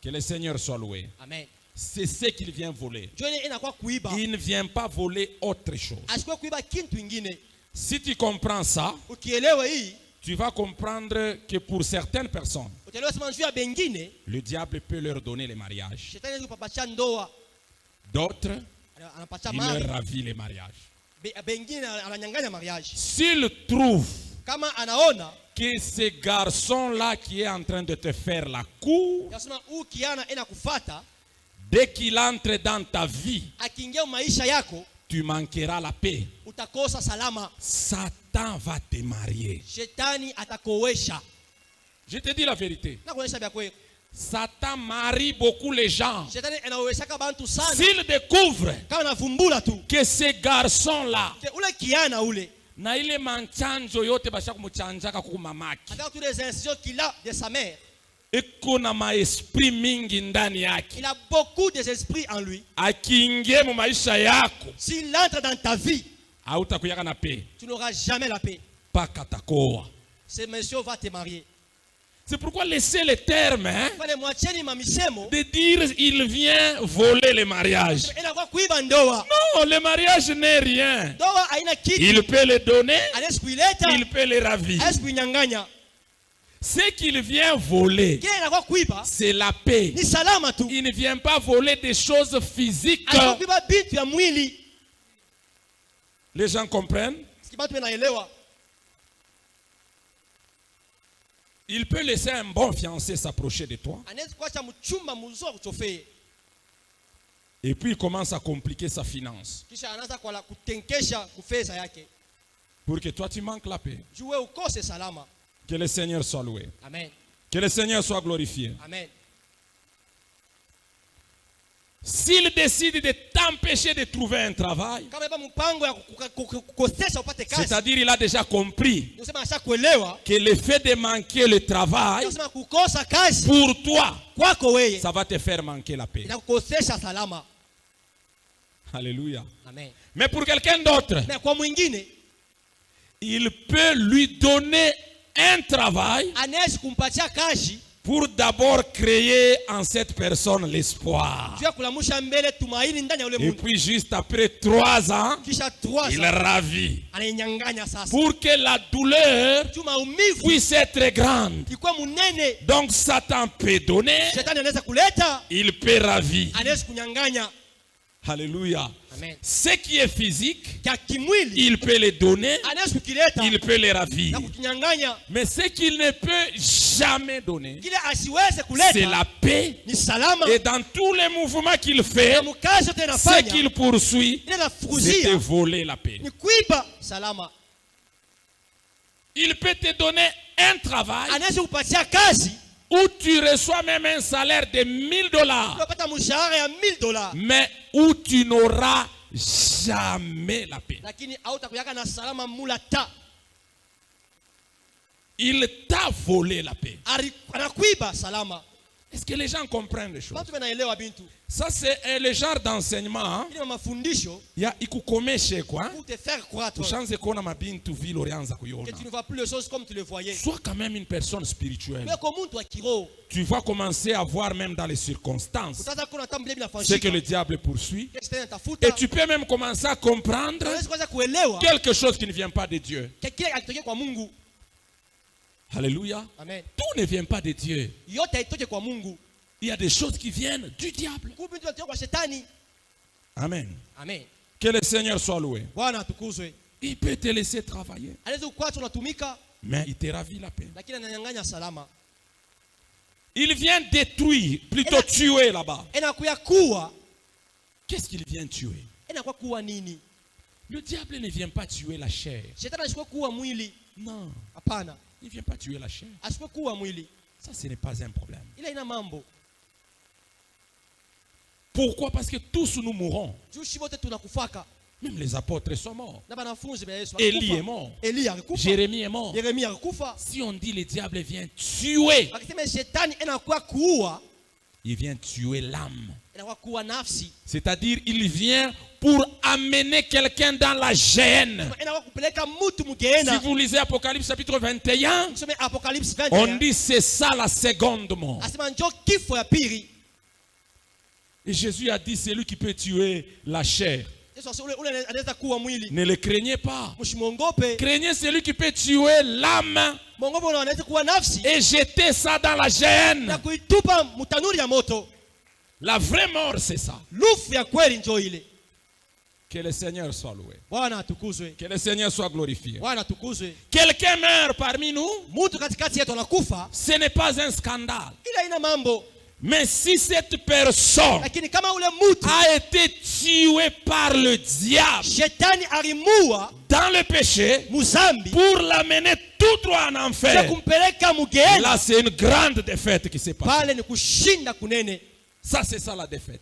Que le Seigneur soit loué. Amen. C'est ce qu'il vient voler. Il ne vient pas voler autre chose. Si tu comprends ça, tu vas comprendre que pour certaines personnes, le diable peut leur donner les mariages. D'autres, il leur ravit les mariages. S'il trouve que ce garçon-là qui est en train de te faire la cour, dès qu'il entre dans ta vie, tu manqueras la paix. Satan va te marier. Je te dis la vérité. Satan marie beaucoup les gens. S'il découvre que ce garçon-là na ile manchanjo yote basha kumuchanjaka kukumamaki, toutes les institutions qu'il a de sa mère, eko na maesprit mingi ndani yake, il a beaucoup d'esprits en lui. Akiingie mu maisha yako, s'il entre dans ta vie, hautakuyaka na paix, tu n'auras jamais la paix. Paka takoa. Ce monsieur va te marier. C'est pourquoi laisser les termes de dire il vient voler le mariage. Non, le mariage n'est rien. Il peut le donner, il peut le ravir. Ce qu'il vient voler, c'est la paix. Il ne vient pas voler des choses physiques. Les gens comprennent? Il peut laisser un bon fiancé s'approcher de toi. Et puis il commence à compliquer sa finance. Pour que toi tu manques la paix. Que le Seigneur soit loué. Amen. Que le Seigneur soit glorifié. Amen. S'il décide de t'empêcher de trouver un travail, c'est-à-dire il a déjà compris que le fait de manquer le travail, pour toi, ça va te faire manquer la paix. Alléluia. Amen. Mais pour quelqu'un d'autre, il peut lui donner un travail pour d'abord créer en cette personne l'espoir. Et puis juste après 3 ans, il ravit. Pour que la douleur puisse être grande. Donc Satan peut donner, il peut ravir. Alléluia. Amen. Ce qui est physique, il peut le donner, il peut le ravir. Mais ce qu'il ne peut jamais donner, c'est la paix. Et dans tous les mouvements qu'il fait, ce qu'il poursuit, c'est de voler la paix. Il peut te donner un travail où tu reçois même un salaire de $1000, mais où tu n'auras jamais la paix. Il t'a volé la paix. Est-ce que les gens comprennent les choses? Ça, c'est le genre d'enseignement. Il y a ikukomeshe quoi. Pour te faire croire. Que tu ne vois plus les choses comme tu les voyais. Sois quand même une personne spirituelle. Tu vas commencer à voir même dans les circonstances ce que le diable poursuit. Et tu peux même commencer à comprendre quelque chose qui ne vient pas de Dieu. Alléluia. Amen. Tout ne vient pas de Dieu. Il y a des choses qui viennent du diable. Amen. Amen. Que le Seigneur soit loué. Il peut te laisser travailler, mais il te ravit la paix. Il vient détruire, plutôt tuer là-bas. Qu'est-ce qu'il vient tuer? Le diable ne vient pas tuer la chair. Non. Il ne vient pas tuer la chair. Ça, ce n'est pas un problème. Pourquoi? Parce que tous nous mourrons. Même les apôtres sont morts. Élie est mort. Jérémie est mort. Si on dit le diable vient tuer, il vient tuer l'âme. C'est-à-dire il vient pour amener quelqu'un dans la gêne. Si vous lisez Apocalypse chapitre 21, on dit c'est ça la seconde mort. Et Jésus a dit c'est lui qui peut tuer la chair. Ne le craignez pas. Craignez celui qui peut tuer l'âme et jeter ça dans la gêne. La vraie mort, c'est ça. Que le Seigneur soit loué. Que le Seigneur soit glorifié. Quelqu'un meurt parmi nous, ce n'est pas un scandale. Mais si cette personne a été tuée par le diable dans le péché pour l'amener tout droit en enfer, là c'est une grande défaite qui s'est passée. Ça, c'est ça la défaite.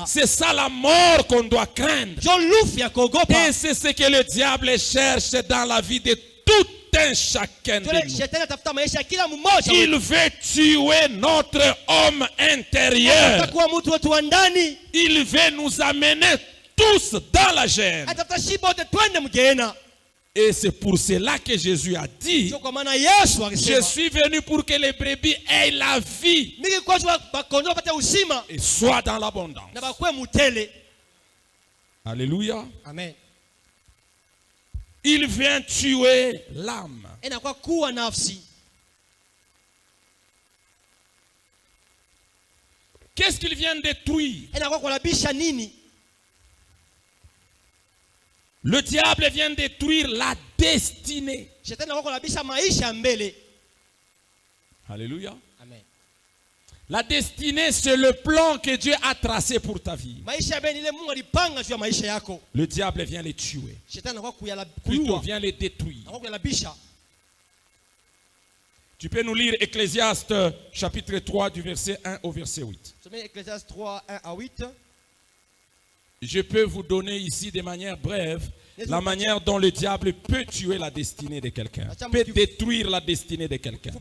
C'est ça la mort qu'on doit craindre. Et c'est ce que le diable cherche dans la vie de tout un chacun de nous. Il veut tuer notre homme intérieur. Il veut nous amener tous dans la gêne. Et c'est pour cela que Jésus a dit, je suis venu pour que les brebis aient la vie et soient dans l'abondance. Alléluia. Amen. Il vient tuer l'âme. Qu'est-ce qu'il vient détruire? Le diable vient détruire la destinée. Alléluia. Amen. La destinée, c'est le plan que Dieu a tracé pour ta vie. Le diable vient les tuer. Plutôt vient les détruire. Tu peux nous lire Ecclésiaste chapitre 3 du verset 1 au verset 8. Ecclésiaste 3, 1 à 8. Je peux vous donner ici de manière brève la manière dont le diable peut tuer la destinée de quelqu'un, peut détruire la destinée de quelqu'un.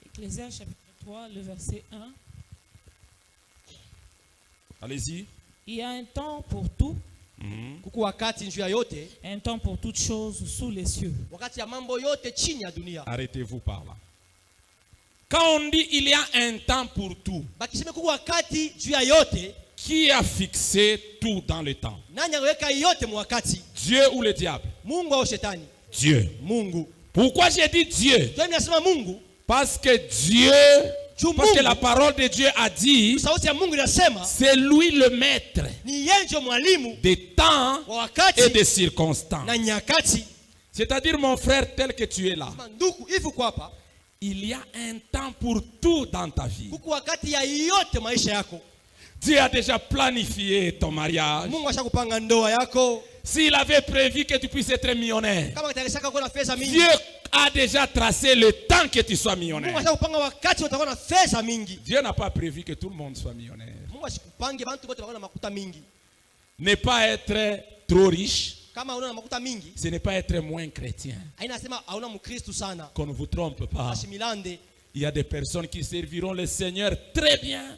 Ecclésiaste chapitre 3, le verset 1. Allez-y. Il y a un temps pour tout. Un temps pour toutes choses sous les cieux. Arrêtez-vous par là. Quand on dit il y a un temps pour tout, qui a fixé tout dans le temps? Dieu ou le diable? Dieu. Pourquoi j'ai dit Dieu? Parce que Dieu, parce que la parole de Dieu a dit, c'est lui le maître des temps et des circonstances. C'est-à-dire, mon frère, tel que tu es là, il y a un temps pour tout dans ta vie. Dieu a déjà planifié ton mariage. S'il avait prévu que tu puisses être millionnaire, Dieu a déjà tracé le temps que tu sois millionnaire. Dieu n'a pas prévu que tout le monde soit millionnaire. Ne pas être trop riche, ce n'est pas être moins chrétien. Qu'on ne vous trompe pas. Il y a des personnes qui serviront le Seigneur très bien.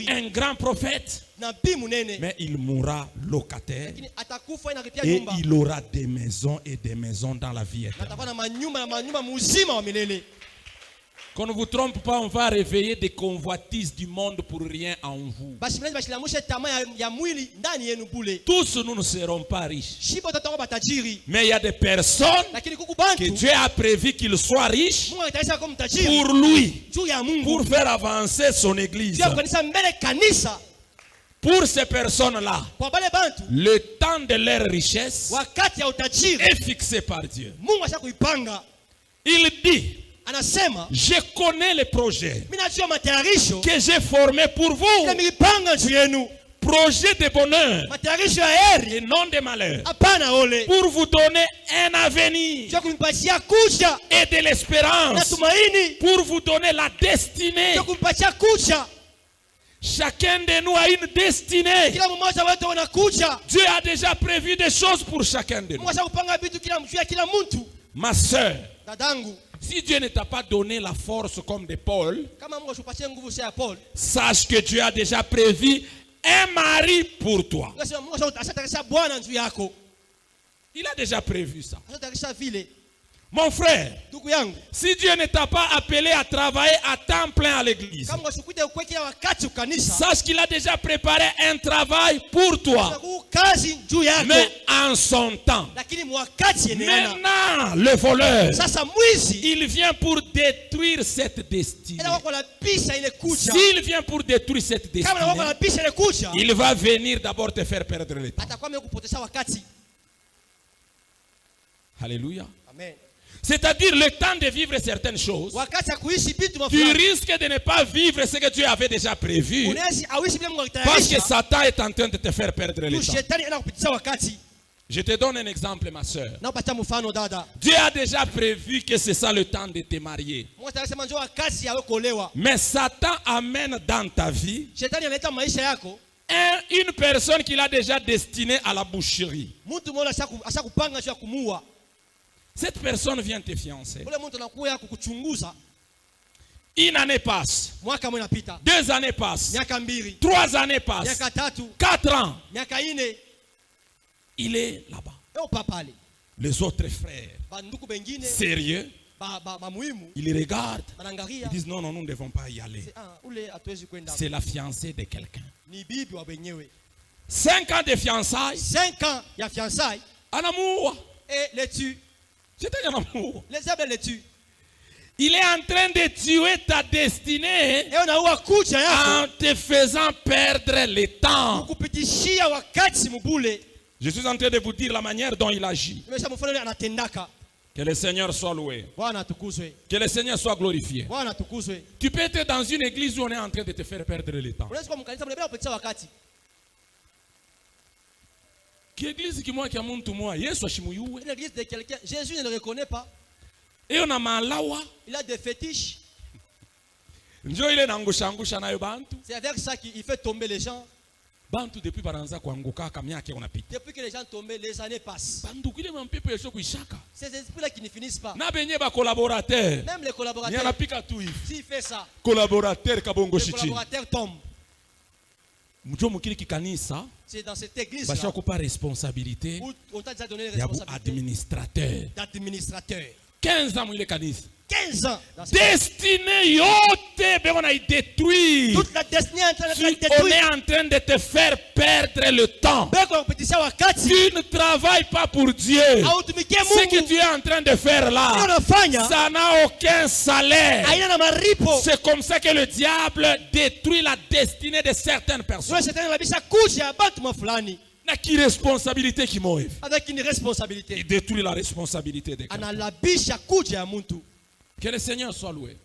Un grand prophète. Mais il mourra locataire. Et il aura des maisons et des maisons dans la vie éternelle. Qu'on ne vous trompe pas, on va réveiller des convoitises du monde pour rien en vous. Tous nous ne serons pas riches. Mais il y a des personnes que Dieu a prévu qu'ils soient riches pour lui, pour faire avancer son église. Pour ces personnes-là, le temps de leur richesse est fixé par Dieu. Il dit, je connais les projets que j'ai formés pour vous. Projet de bonheur et non de malheur. Pour vous donner un avenir et de l'espérance. Pour vous donner la destinée. Chacun de nous a une destinée. Dieu a déjà prévu des choses pour chacun de nous. Ma soeur, si Dieu ne t'a pas donné la force comme de Paul, sache que Dieu a déjà prévu un mari pour toi. Il a déjà prévu ça. Mon frère, si Dieu ne t'a pas appelé à travailler à temps plein à l'église, sache qu'il a déjà préparé un travail pour toi. Mais en son temps. Maintenant, le voleur, il vient pour détruire cette destinée. S'il vient pour détruire cette destinée, il va venir d'abord te faire perdre le temps. Alléluia. Amen. C'est-à-dire le temps de vivre certaines choses, tu risques de ne pas vivre ce que Dieu avait déjà prévu. Parce que Satan est en train de te faire perdre le temps. Je te donne un exemple, ma soeur. Dieu a déjà prévu que c'est ça le temps de te marier. Mais Satan amène dans ta vie une personne qu'il a déjà destinée à la boucherie. Cette personne vient te fiancer. Une année passe. 2 années passent. 3 années passent. 4 ans. Il est là-bas. Les autres frères, sérieux, ils regardent. Ils disent non, nous ne devons pas y aller. C'est la fiancée de quelqu'un. 5 ans de fiançailles. 5 ans de fiançailles. En amour. Et les tue. C'était un amour. Les arbres les tuent. Il est en train de tuer ta destinée en te faisant perdre le temps. Je suis en train de vous dire la manière dont il agit. Que le Seigneur soit loué. Que le Seigneur soit glorifié. Tu peux être dans une église où on est en train de te faire perdre le temps. Une église de quelqu'un, Jésus ne le reconnaît pas. Et on a il a des fétiches. C'est avec ça qu'il fait tomber les gens. Depuis que les gens tombent, les années passent. Ces esprits-là qui ne finissent pas. Même les collaborateurs. S'il fait ça, les collaborateurs tombent. C'est dans cette église là responsabilité on t'a déjà donné administrateur. 15 ans, il est 15 ans. Destinée on a détruit. Toute la destinée est en train de être détruite. On est en train de te faire perdre le temps. Tu ne travailles pas pour Dieu. Ce que tu es en train de faire là, ça n'a aucun salaire. C'est comme ça que le diable détruit la destinée de certaines personnes. Qui responsabilité qui m'ouvre. Avec une responsabilité. Il détruit la responsabilité de quelqu'un. Que le Seigneur soit loué.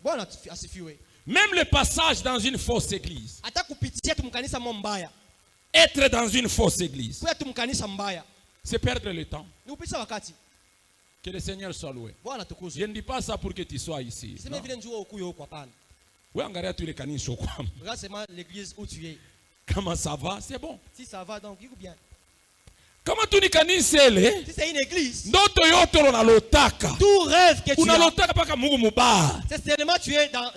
Même le passage dans une fausse église. Être dans une fausse église, c'est perdre le temps. Que le Seigneur soit loué. Je ne dis pas ça pour que tu sois ici. L'église où tu es. Comment ça va? C'est bon. Si ça va, donc écoute bien. Kama tu ni kanisa ile, si c'est une église, ndoto yote unalotaka. Tout rêve que tu unalotaka paka Mungu mubaya. C'est seulement tu es dans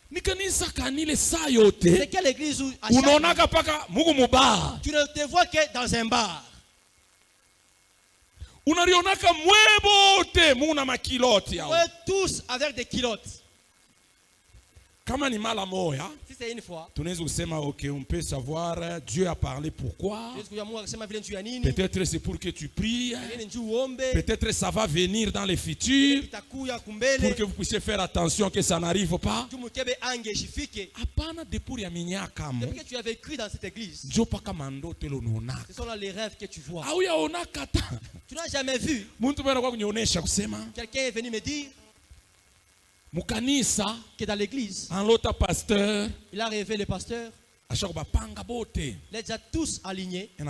ni kanisa kanile saa yote. C'est quelle église où unaonaka paka Mungu mubaya. Tu ne te vois que dans un bar. Unarionaka mwebote muna makiloti yao. Tous avec des kilotes. Kama ni mala moya, si c'est une fois, tunaweza kusema ok, on peut savoir Dieu a parlé pourquoi. Peut-être c'est pour que tu pries. Peut-être ça va venir dans le futur pour que vous puissiez faire attention que ça n'arrive pas. Apana depuis ya minyaka mo. Depuis que tu as vécu dans cette église, Dieu pas kamando telo nona. Ce sont là les rêves que tu vois. Ah oui, on a kata. Tu n'as jamais vu. Quelqu'un est venu me dire Mukanisa, que dans l'église, un autre pasteur, il a rêvé le pasteur. Les a tous alignés. Il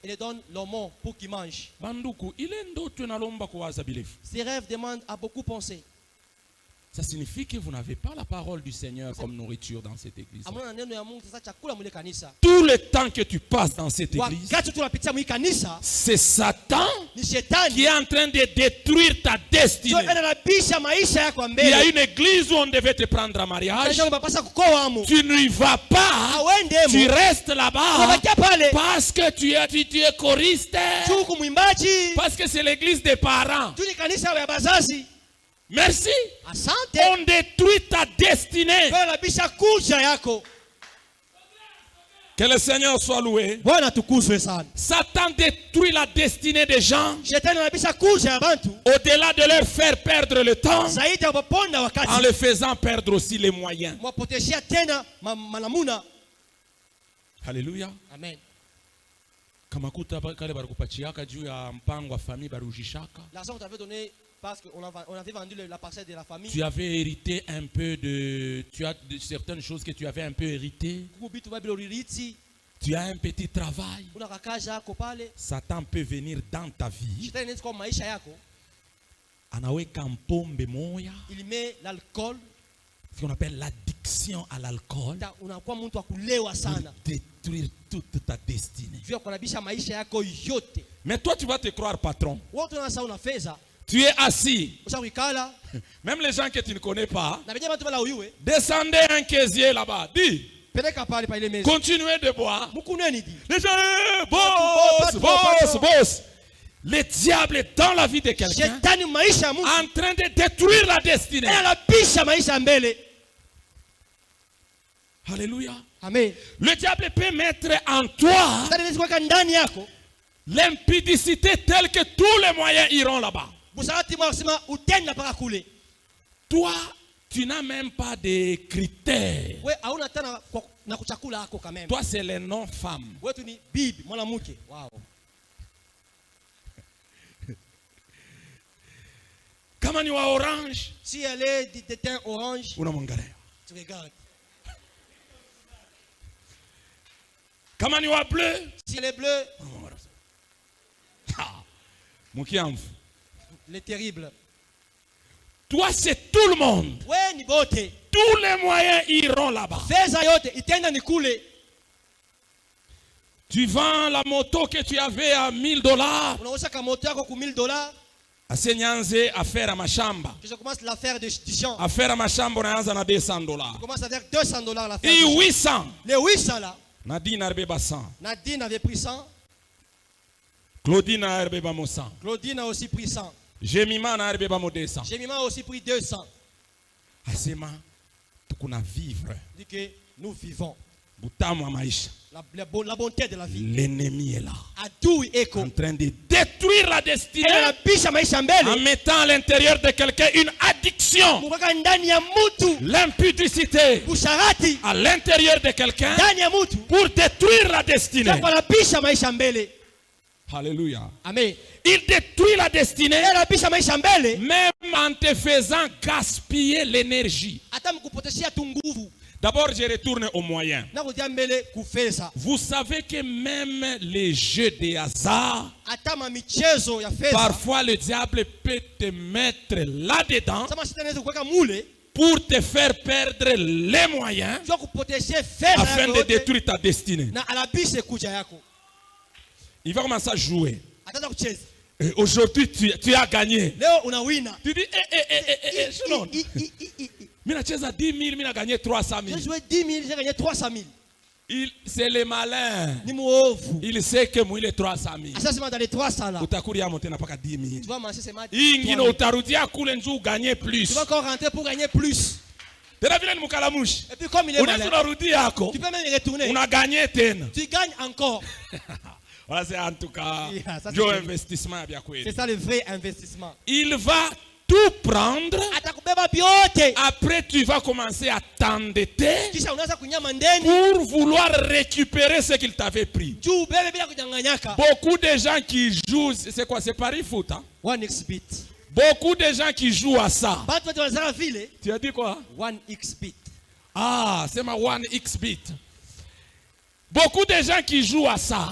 les donne l'aumône pour qu'ils mangent. Ces rêves demandent à beaucoup penser. Ça signifie que vous n'avez pas la parole du Seigneur comme nourriture dans cette église. Tout le temps que tu passes dans cette église, c'est Satan qui est en train de détruire ta destinée. Il y a une église où on devait te prendre en mariage. Tu n'y vas pas. Tu restes là-bas parce que tu es choriste. Parce que c'est l'église des parents. Merci. On détruit ta destinée. Que le Seigneur soit loué. Satan détruit la destinée des gens au-delà de leur faire perdre le temps, en le faisant perdre aussi les moyens. Alléluia. Amen. L'argent qu'on t'avait donné parce qu'on avait vendu la parcelle de la famille. Tu avais hérité un peu de... Tu as certaines choses que tu avais un peu hérité. Tu as un petit travail. Satan peut venir dans ta vie. Il met l'alcool. Ce qu'on appelle l'addiction à l'alcool. Détruire toute ta destinée. Mais toi, tu vas te croire patron. Tu es assis. Même les gens que tu ne connais pas. Descendez un casier là-bas. Dis. Continuez de boire. Les gens, boss. Le diable est dans la vie de quelqu'un en train de détruire la destinée. Alléluia. Amen. Le diable peut mettre en toi l'impudicité telle que tous les moyens iront là-bas. Toi, tu n'as même pas de critères. Toi, c'est le nom femme. Comment tu as orange? Si elle est de teint orange, tu regardes. Comment tu as bleu? Si elle est bleue, le terrible. Toi, c'est tout le monde. Tous les moyens iront là-bas. Tu vends la moto que tu avais à $1000. Asenyanze affaire à ma chambre. Je commence l'affaire du champ. Affaire à ma chambre, on a $200. Je commence avec $200 l'affaire. Et 800. Les 800 là. Nadine avait 100. Nadine avait pris 100. Claudine avait 100. Claudine a aussi pris 100. Jemima avait 200. Jemima a aussi pris 200. Asema, tukuna vivre. Dit que nous vivons. La bonté de la vie. L'ennemi est là. En train de détruire la destinée. En mettant à l'intérieur de quelqu'un une addiction. L'impudicité. À l'intérieur de quelqu'un. Pour détruire la destinée. Alléluia. Amen. Il détruit la destinée. Même en te faisant gaspiller l'énergie. D'abord, je retourne aux moyens. Vous savez que même les jeux de hasard, parfois le diable peut te mettre là-dedans pour te faire perdre les moyens afin de détruire ta destinée. Il va commencer à jouer. Aujourd'hui, tu as gagné. Tu dis, non. Mina cheza 10 000, mina gagné 300 000. J'ai joué 10 000, j'ai gagné 300 000. C'est le malin. Il sait que moi il est 300 000. Ça c'est dans les 300 là. Utakuria monter n'a pas 10 000. Tu vas manger c'est mat. Ingino utarudia kule nzu gagner plus. Tu vas encore rentrer pour gagner plus. Et puis comme il est malin, tu peux même y retourner. On a gagné ten. Tu gagnes encore. Voilà, c'est en tout cas investissement. C'est ça le vrai investissement. Il va tout prendre. Après, tu vas commencer à t'endetter pour vouloir récupérer ce qu'il t'avait pris. Beaucoup de gens qui jouent, c'est quoi? C'est Paris Foot, hein? 1xBet. Beaucoup de gens qui jouent à ça. Tu as dit quoi? 1xBet. Ah, c'est ma 1xBet. Beaucoup de gens qui jouent à ça,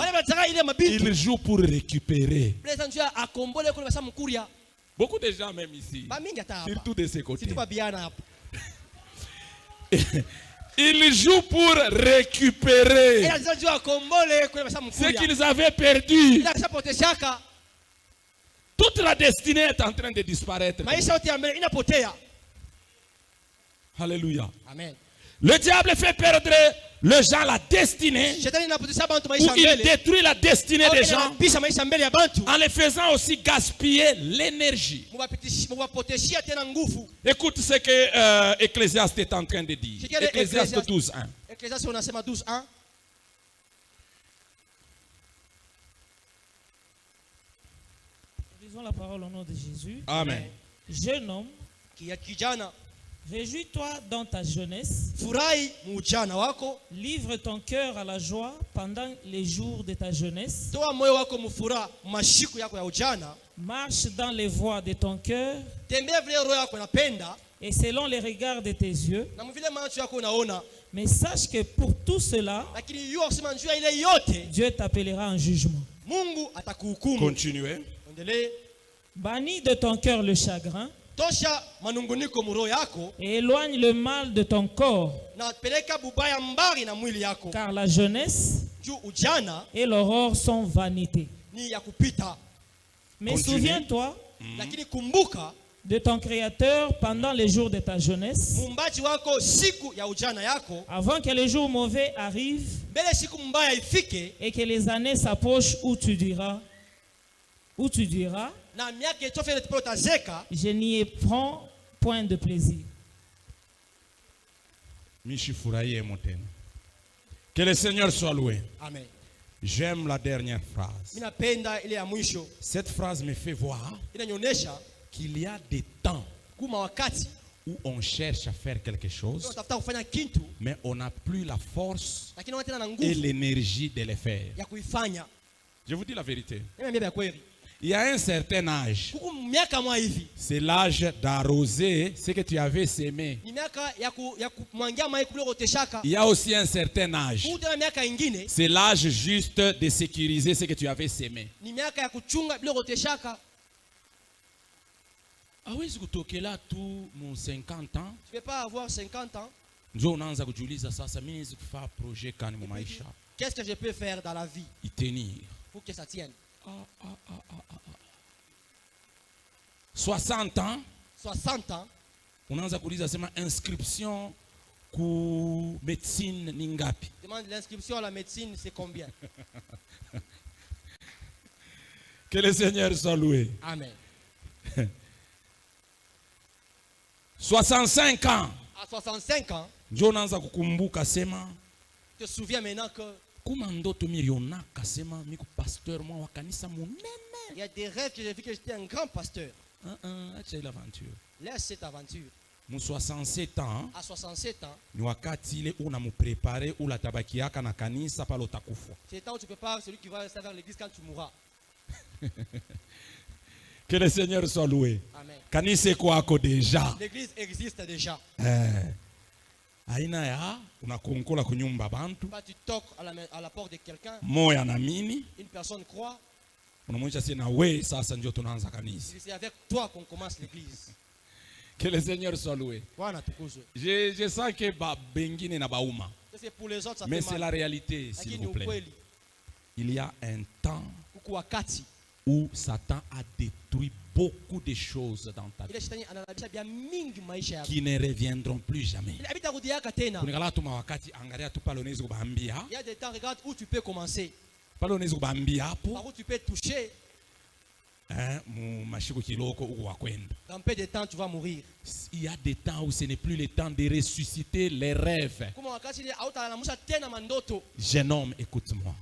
ils jouent pour récupérer. Beaucoup de gens même ici. Surtout de ces côtés. Ils jouent pour récupérer ce qu'ils avaient perdu. Toute la destinée est en train de disparaître. Alléluia. Amen. Le diable fait perdre les gens la destinée, ou il détruit la destinée des gens en les faisant aussi gaspiller l'énergie. Écoute ce que Ecclésiaste est en train de dire. Ecclésiaste 12:1. Lisons la parole au nom de Jésus. Amen. Jeune homme, réjouis-toi dans ta jeunesse. Livre ton cœur à la joie pendant les jours de ta jeunesse. Marche dans les voies de ton cœur et selon les regards de tes yeux. Mais sache que pour tout cela, Dieu t'appellera en jugement. Continuez. Bannis de ton cœur le chagrin et éloigne le mal de ton corps, car la jeunesse et l'aurore sont vanité. Mais souviens-toi de ton Créateur pendant les jours de ta jeunesse, avant que les jours mauvais arrivent et que les années s'approchent où tu diras, je n'y prends point de plaisir. Que le Seigneur soit loué. Amen. J'aime la dernière phrase. Cette phrase me fait voir qu'il y a des temps où on cherche à faire quelque chose, mais on n'a plus la force et l'énergie de le faire. Je vous dis la vérité. Il y a un certain âge. C'est l'âge d'arroser ce que tu avais sémé. Il y a aussi un certain âge. C'est l'âge juste de sécuriser ce que tu avais sémé. Ah oui, si tu là tout mon 50 ans. Tu ne peux pas avoir 50 ans. Qu'est-ce que je peux faire dans la vie pour que ça tienne? 60 ans. 60 ans. On a inscription pour médecine ningapi. Demande l'inscription à la médecine, c'est combien? Que le Seigneur soit loué. Amen. 65 ans. À 65 ans. Je te souviens maintenant que il y a des rêves que j'ai vu que j'étais un grand pasteur. Laisse cette aventure. 67 ans. À 67 ans. C'est le temps où tu prépares celui qui va rester vers l'église quand tu mourras. Que le Seigneur soit loué. Amen. L'église existe déjà. Aina ya unakonkola kunyumba bantu. Tu toques à la porte de quelqu'un. Moya na mimi. Une personne croit. Unamwonyesha si na wewe sasa ndio tunaanza kanisa. C'est avec toi qu'on commence l'église. Que le Seigneur soit loué. Je sens que bengine na bauma. C'est pour les autres ça mais fait mal. c'est la réalité s'il vous plaît. Il y a un temps où Satan a détruit beaucoup de choses dans ta vie qui ne reviendront plus jamais. Il y a des temps, regarde où tu peux commencer. Par où tu peux toucher. Dans peu de temps, tu vas mourir. Il y a des temps où ce n'est plus le temps de ressusciter les rêves. Jeune homme, écoute-moi.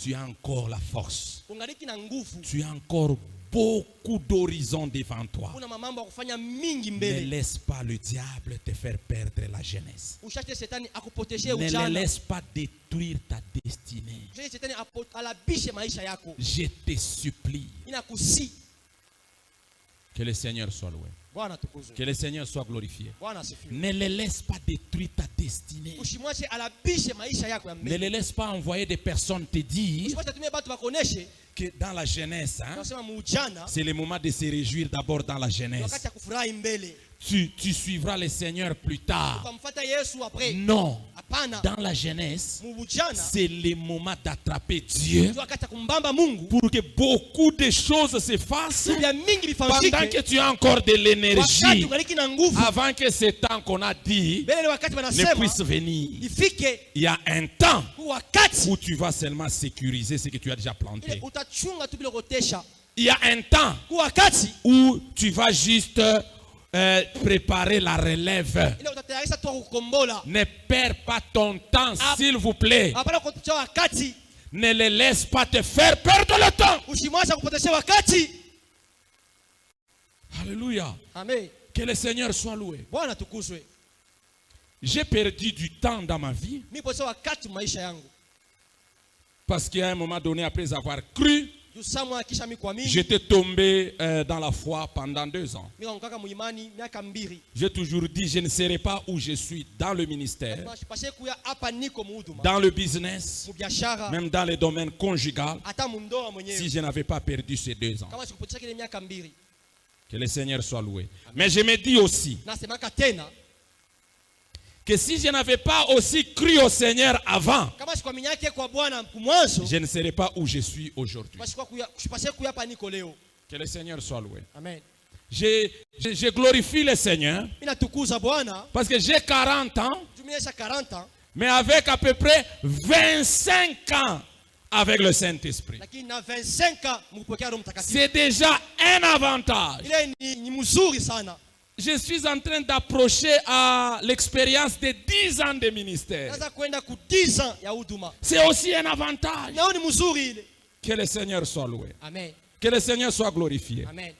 Tu as encore la force. Tu as encore beaucoup d'horizons devant toi. Ne laisse pas le diable te faire perdre la jeunesse. Ne le laisse pas détruire ta destinée. Je te supplie. Que le Seigneur soit loué. Que le Seigneur soit glorifié. Ne le laisse pas détruire ta destinée. Ne le laisse pas envoyer des personnes te dire que dans la jeunesse, hein, c'est le moment de se réjouir d'abord dans la jeunesse. Tu suivras le Seigneur plus tard. Non. Dans la jeunesse, c'est le moment d'attraper Dieu pour que beaucoup de choses se fassent pendant que tu as encore de l'énergie, avant que ce temps qu'on a dit ne puisse venir. Il y a un temps où tu vas seulement sécuriser ce que tu as déjà planté. Il y a un temps où tu vas juste préparer la relève. Ne perds pas ton temps, s'il vous plaît. Ne les laisse pas te faire perdre le temps. Alléluia. Amen. Que le Seigneur soit loué. J'ai perdu du temps dans ma vie parce qu'à un moment donné, après avoir cru, j'étais tombé dans la foi pendant 2 ans. J'ai toujours dit, je ne serai pas où je suis dans le ministère, dans le business, même dans le domaine conjugal, si je n'avais pas perdu ces 2 ans. Que le Seigneur soit loué. Mais je me dis aussi que si je n'avais pas aussi cru au Seigneur avant, je ne serais pas où je suis aujourd'hui. Que le Seigneur soit loué. Amen. Je glorifie le Seigneur parce que j'ai 40 ans, mais avec à peu près 25 ans avec le Saint-Esprit. C'est déjà un avantage. Je suis en train d'approcher à l'expérience de 10 ans de ministère. C'est aussi un avantage. Que le Seigneur soit loué. Amen. Que le Seigneur soit glorifié. Amen.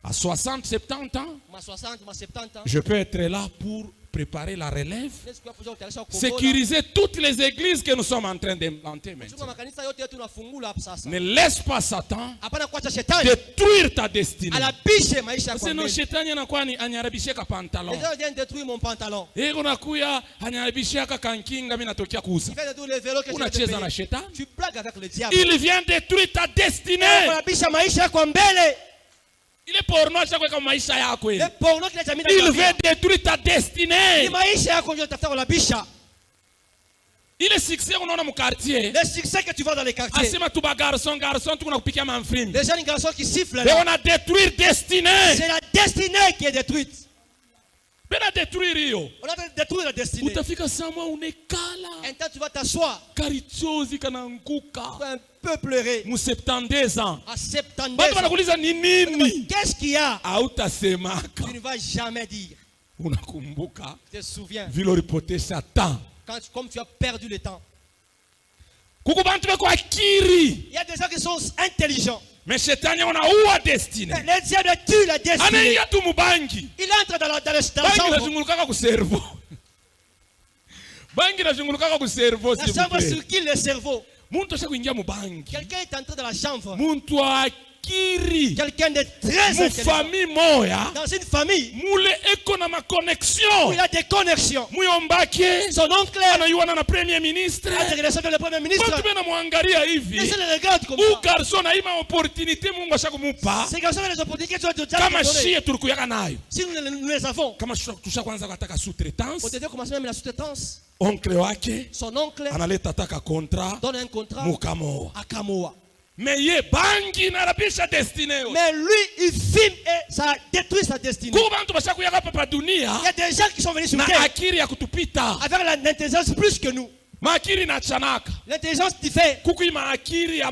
À 60, 70 ans, je peux être là pour préparer la relève, sécuriser toutes les églises que nous sommes en train d'implanter maintenant. Ne laisse pas Satan détruire ta destinée. Parce que nos shetani anakuwa anyaribishe ka pantalon. Et unakuya anyaribishe ka kankinga mimi natokea kuuza. Unacheza na shetani. Il vient détruire ta destinée. Il est porno à chaque fois comme maisha yako. Il veut détruire ta destinée. Il est succès on a mon quartier. Le succès que tu vois dans les quartiers. Asema tu ba garçon tu kuna kupikia manfrim. Les jeunes garçons qui sifflent. Mais on a détruit destinée. C'est la destinée qui est détruite. On a détruit la destinée. Utafika samwa unekala. Un temps tu vas t'asseoir. Karichozi kananguka. Un peu pleurer. Mu 72 ans. À 72 ans. Qu'est-ce qu'il y a? Hautasemaka. Tu ne vas jamais dire. Unakumbuka. Tu te souviens. Vile ulipotesha temps. Comme tu as perdu le temps. Il y a des gens qui sont intelligents. Mais Shetani on a où à destinée. Les diables tuent la destinée. Il entre dans le cerveau. La chambre circule le cerveau. Quelqu'un est entré dans la chambre. Quelqu'un de très intelligent. Dans une famille où il y a des connexions. Son oncle a le premier ministre. Laissez le regarde comme ça. Ces garçons ont les opportunités que tu as données. Si nous les avons, on devait commencer même la sous-traitance. Son oncle donne un contrat à Kamoa. Mais lui, il filme et ça détruit sa destinée. Il y a des gens qui sont venus sur terre avec l'intelligence plus que nous. L'intelligence qui fait. Il y a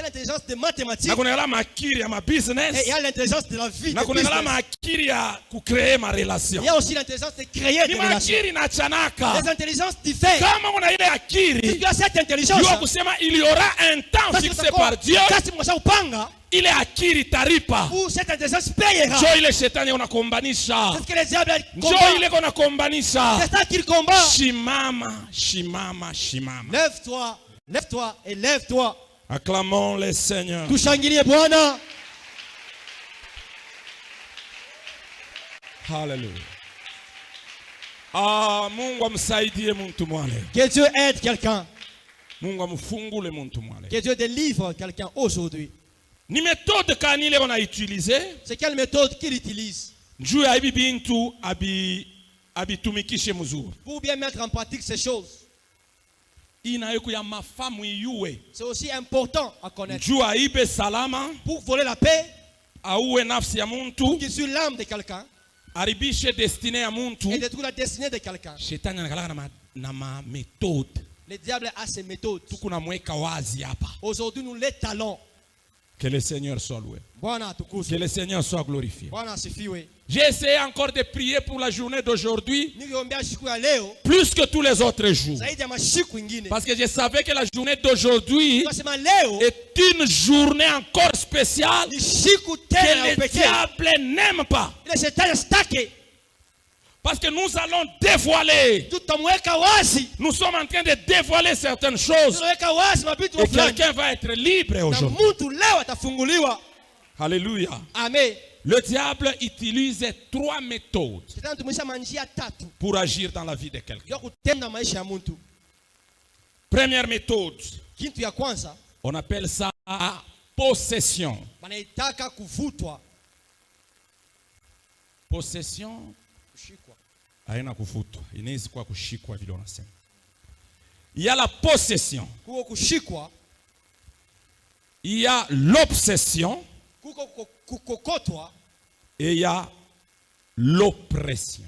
l'intelligence de mathématiques. Et il y a l'intelligence de la vie. Il y a aussi l'intelligence de créer des relations. Les intelligences différent. Si tu as cette intelligence, il y aura un temps fixé par Dieu. Il est akiri taripa. Où cette intelligence payera. Njoo ile shetani unakombanisha. C'est ce que les diables combattent. Njoo ile unakombanisha. C'est ça qu'il combat. Shimama. Lève-toi et lève-toi. Acclamons le Seigneur. Tushangilie Bwana. Hallelujah. Mungu amsaidie mtu mwale. Que Dieu aide quelqu'un. Que Dieu délivre quelqu'un aujourd'hui. Ni méthode kanile on a utilisé. C'est quelle méthode qu'il utilise? Njuu ya bintu abitumikishe mzuri. Pour bien mettre en pratique ces choses. C'est aussi important à connaître. Njuu aibe salama. Pour voler la paix. Auwe nafsi ya muntu. Pour qu'il soit l'âme de quelqu'un. Aribishe destinée ya muntu. Et détruire la destinée de quelqu'un. Shetani anakalaka na méthode. Le diable a ses méthodes. Tukunamweka wazi hapa. Aujourd'hui nous l'étalons. Que le Seigneur soit loué. Que le Seigneur soit glorifié. J'ai essayé encore de prier pour la journée d'aujourd'hui. Plus que tous les autres jours. Parce que je savais que la journée d'aujourd'hui est une journée encore spéciale que le diable n'aime pas. Parce que nous allons dévoiler. Nous sommes en train de dévoiler certaines choses. Et quelqu'un va être libre aujourd'hui. Alléluia. Amen. Le diable utilise 3 méthodes pour agir dans la vie de quelqu'un. Première méthode. On appelle ça possession. Possession. Il y a la possession. Il y a l'obsession. Et il y a l'oppression.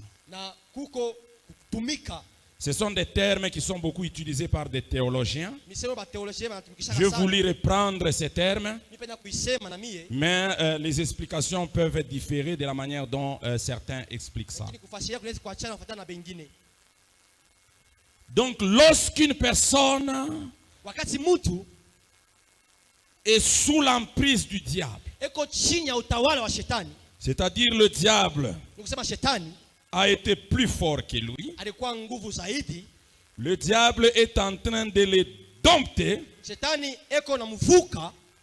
Ce sont des termes qui sont beaucoup utilisés par des théologiens. Je voulais reprendre ces termes, mais les explications peuvent différer de la manière dont certains expliquent ça. Donc, lorsqu'une personne est sous l'emprise du diable, c'est-à-dire le diable a été plus fort que lui, le diable est en train de les dompter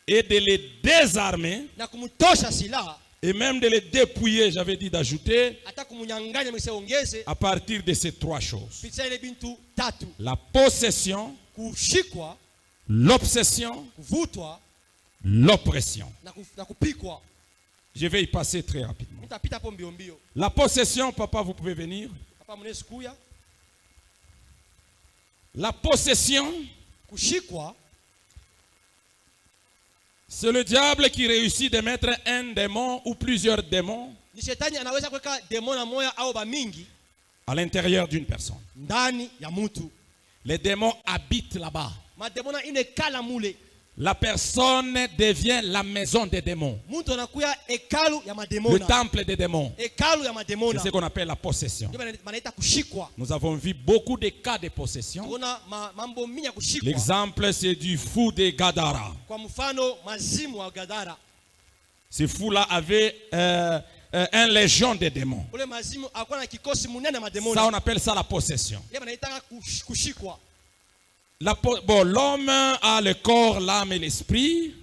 et de les désarmer et même de les dépouiller, j'avais dit d'ajouter, à partir de ces 3 choses. La possession, l'obsession, l'oppression. Je vais y passer très rapidement. La possession, papa, vous pouvez venir. La possession, c'est le diable qui réussit de mettre un démon ou plusieurs démons à l'intérieur d'une personne. Les démons habitent là-bas. La personne devient la maison des démons. Le temple des démons. C'est ce qu'on appelle la possession. Nous avons vu beaucoup de cas de possession. L'exemple, c'est du fou de Gadara. Ce fou-là avait un légion de démons. Ça, on appelle ça la possession. L'homme a le corps, l'âme et l'esprit.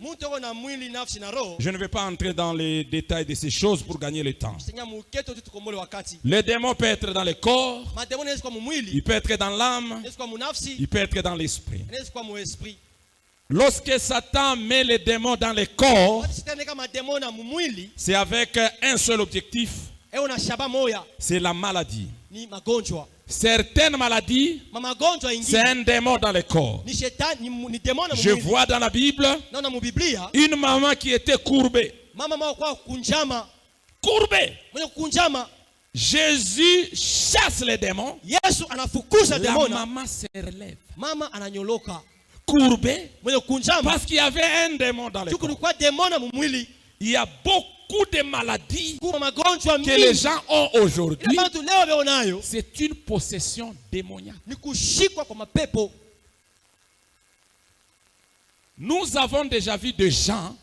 Je ne vais pas entrer dans les détails de ces choses pour gagner le temps. Le démon peut être dans le corps, il peut être dans l'âme, il peut être dans l'esprit. Lorsque Satan met les démons dans le corps, c'est avec un seul objectif, c'est la maladie. Certaines maladies, c'est un démon dans le corps. Je vois dans la Bible une maman qui était courbée. Courbée. Jésus chasse les démons. La maman se relève. Courbée. Parce qu'il y avait un démon dans le corps. Il y a beaucoup de maladies que les gens ont aujourd'hui. C'est une possession démoniaque. Nous avons déjà vu des gens,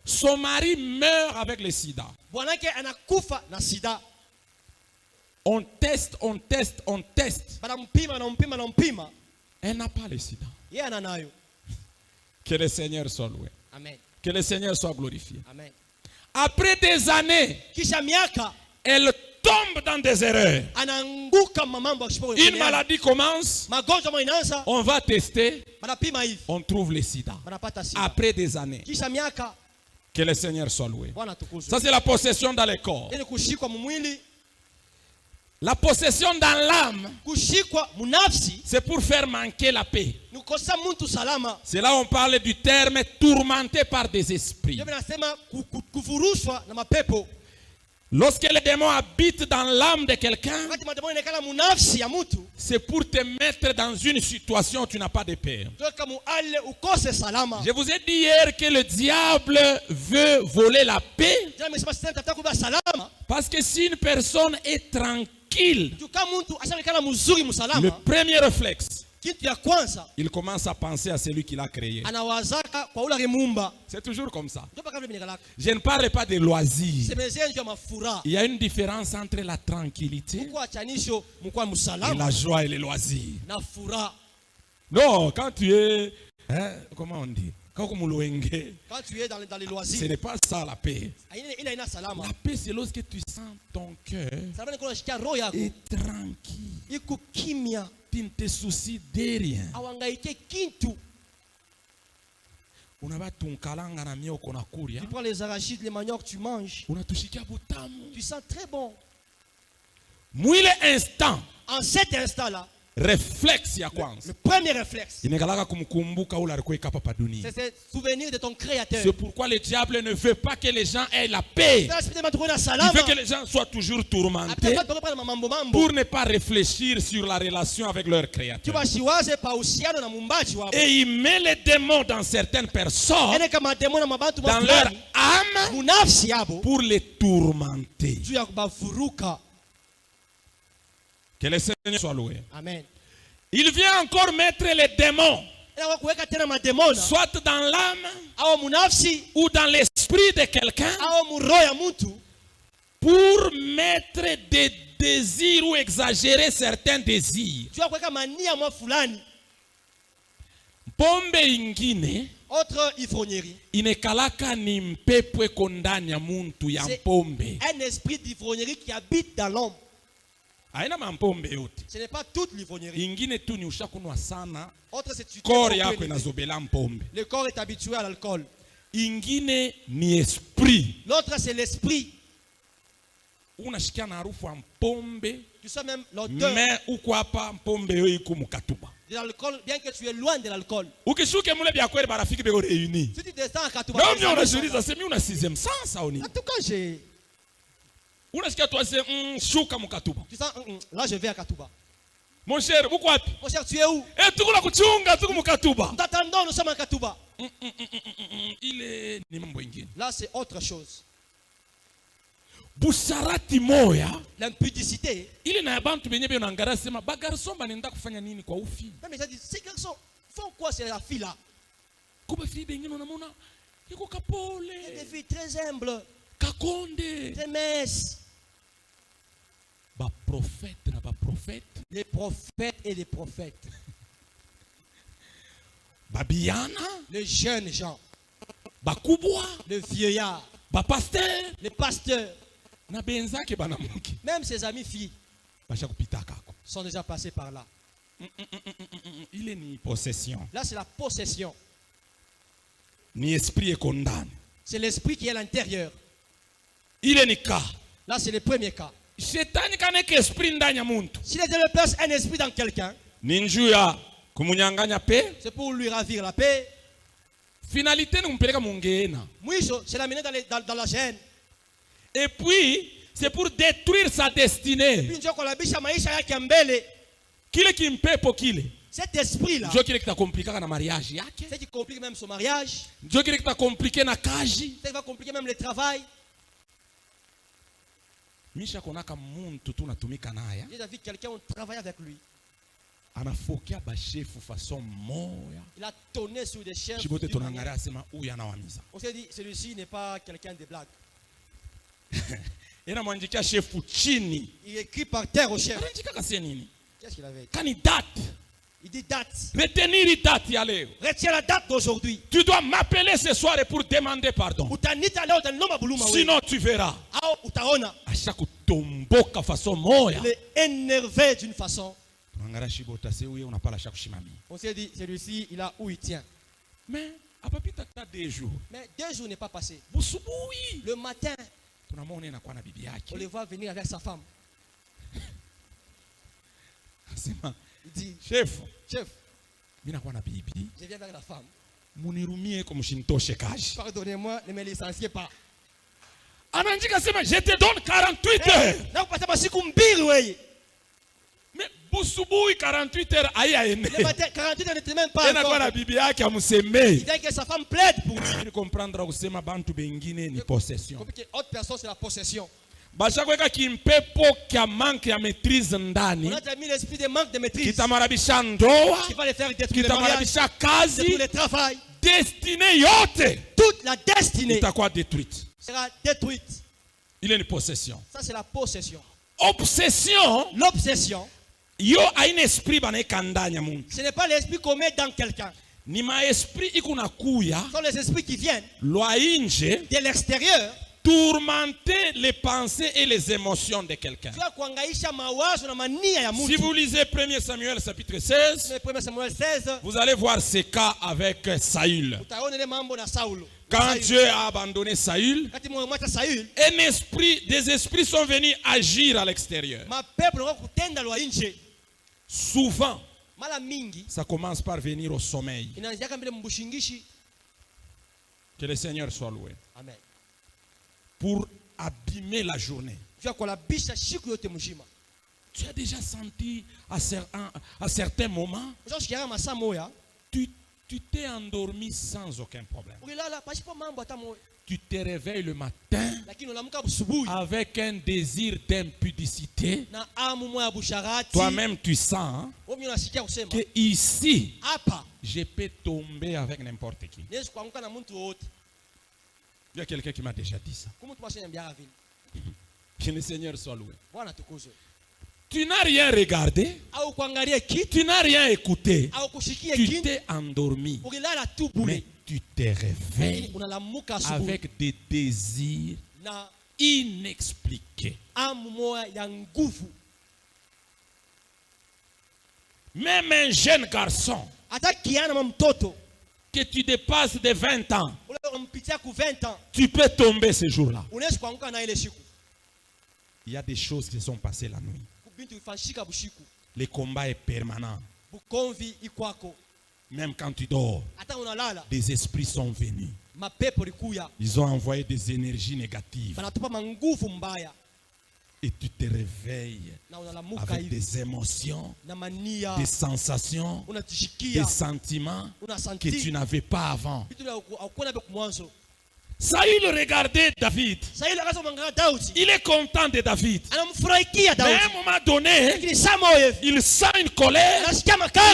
son mari meurt avec le sida. On teste. Elle n'a pas le sida. Que le Seigneur soit loué. Amen. Que le Seigneur soit glorifié. Amen. Après des années, elle tombe dans des erreurs. Une maladie commence, on va tester, on trouve le sida. Après des années. Que le Seigneur soit loué. Ça c'est la possession dans le corps. La possession dans l'âme, c'est pour faire manquer la paix. C'est là où on parle du terme tourmenté par des esprits. Lorsque les démons habitent dans l'âme de quelqu'un, c'est pour te mettre dans une situation où tu n'as pas de paix. Je vous ai dit hier que le diable veut voler la paix. Parce que si une personne est tranquille, le premier réflexe, il commence à penser à celui qui l'a créé. C'est toujours comme ça. Je ne parle pas de loisirs. Il y a une différence entre la tranquillité et la joie et les loisirs. Non, quand tu es... comment on dit? Quand tu es dans les loisirs, ce n'est pas ça la paix. La paix, c'est lorsque tu sens ton cœur est tranquille. Tu ne te soucies de rien. Tu prends les arachides, les maniocs, tu manges. Tu sens très bon. En cet instant-là, réflexe ya kwanza. Le premier réflexe. Inakalaka kumkumbuka ule alikuwa hapa pa dunia. C'est ce souvenir de ton créateur. C'est pourquoi le diable ne veut pas que les gens aient la paix. Il veut que les gens soient toujours tourmentés pour ne pas réfléchir sur la relation avec leur créateur. Et il met les démons dans certaines personnes, dans leur âme, pour les tourmenter. Que le Seigneur soit loué. Amen. Il vient encore mettre les démons, soit dans l'âme ou dans l'esprit de quelqu'un, pour mettre des désirs ou exagérer certains désirs. Pombe ingine, autre ivrognerie, inekalaka ni mpepwe kondani ya muntu ya pombe. Un esprit d'ivrognerie qui habite dans l'homme. Ce n'est pas toute l'ivrognerie. Autre, c'est tu le corps est habitué à l'alcool. L'autre, c'est l'esprit. Tu sens même l'odeur de l'alcool, bien que tu es loin de l'alcool. Si tu descends à Katouba, en tout cas, j'ai... Tu sens, là je vais à Katouba. Mon cher, tu es où? T'attendons, nous sommes à Katouba. Là c'est autre chose. L'impudicité. Mais j'ai dit, ces garçons font quoi, c'est la fille là? Il y a des filles très humbles, très minces. Les prophètes et les prophètes. Les jeunes gens. Les vieillards. Les pasteurs. Même ses amis filles sont déjà passés par là. Il est ni possession. Là c'est la possession. Ni esprit est condamné. C'est l'esprit qui est à l'intérieur. Il est ni cas. Là c'est le premier cas. Si le diable place un esprit dans quelqu'un, c'est pour lui ravir la paix. Finalité, c'est l'amener dans la gêne. Et puis, c'est pour détruire sa destinée. Cet esprit-là, c'est qui complique même son mariage, c'est qui va compliquer même le travail. J'ai vu quelqu'un travailler avec lui. Il a tourné sur des chefs. On s'est dit, celui-ci n'est pas quelqu'un de blague. Il écrit par terre au chef. Qu'est-ce qu'il avait dit? Il dit date. Retenir date. Retiens la date d'aujourd'hui. Tu dois m'appeler ce soir pour demander pardon. Sinon tu verras. Asha kutomboka façon moya. Il est énervé d'une façon. On s'est dit, celui-ci, il a où il tient. Mais 2 jours. Mais 2 jours n'est pas passé. Le matin, on le voit venir avec sa femme. Il dit, chef, je viens avec la femme. Pardonnez-moi, ne me licenciez pas. Je te donne 48 heures. Mais Boussoubouy 48 heures aïe aïe. Le matin 48 heures n'était même pas encore. Il dit que sa femme plaide pour lui. Il comprendra que c'est ma bantu bengine ni possession. Autre personne c'est la possession. Bashakweka kimpepo kia manque ya maîtrise ndani. On a mis l'esprit de manque de maîtrise. Kitamarabisha ndoa. Qui va les faire détruire le mariage. Kitamarabisha kazi. Détruire le travail. Destinée yote. Toute la destinée. Itakuwa détruite. Sera détruite. Il est une possession. Ça c'est la possession. Obsession. L'obsession. Yo a un esprit banekandanya mungu. Ce n'est pas l'esprit qu'on met dans quelqu'un. Ni ma esprit ikuna kuya. Ce sont les esprits qui viennent loinge de l'extérieur. Tourmenter les pensées et les émotions de quelqu'un. Si vous lisez 1 Samuel chapitre 16, vous allez voir ce cas avec Saül. Quand Dieu a abandonné Saül, des esprits sont venus agir à l'extérieur. Souvent, ça commence par venir au sommeil. Que le Seigneur soit loué. Amen. Pour abîmer la journée. Tu as déjà senti à certains moments, tu t'es endormi sans aucun problème. Tu te réveilles le matin avec un désir d'impudicité. Toi-même tu sens que ici, je peux tomber avec n'importe qui. Il y a quelqu'un qui m'a déjà dit ça. Que le Seigneur soit loué. Tu n'as rien regardé. Tu n'as rien écouté. Tu t'es endormi. Mais tu te réveilles avec des désirs inexpliqués. Même un jeune garçon que tu dépasses de 20 ans, tu peux tomber ce jour-là. Il y a des choses qui se sont passées la nuit. Le combat est permanent. Même quand tu dors, des esprits sont venus. Ils ont envoyé des énergies négatives. Et tu te réveilles avec des émotions, des sensations, des sentiments que tu n'avais pas avant. Saül regardait David. Il est content de David. Mais à un moment donné, il sent une colère.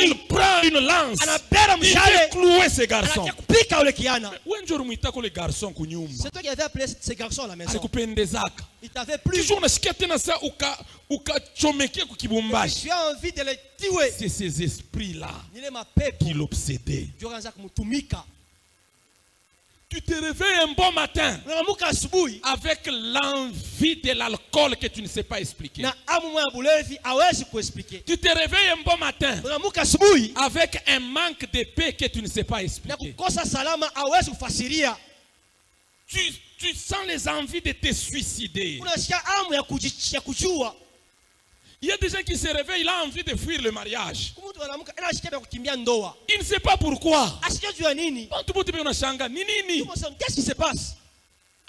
Il prend une lance. Il fait clouer ce garçon. C'est toi qui avais appelé ces garçons à la maison. Il t'avait plu. Tu as envie de les tuer. C'est ces esprits-là qui l'obsédaient. Tu te réveilles un bon matin avec l'envie de l'alcool que tu ne sais pas expliquer. Tu te réveilles un bon matin avec un manque de paix que tu ne sais pas expliquer. Tu sens les envies de te suicider. Il y a des gens qui se réveillent, il a envie de fuir le mariage. Il ne sait pas pourquoi. Qu'est-ce qui se passe?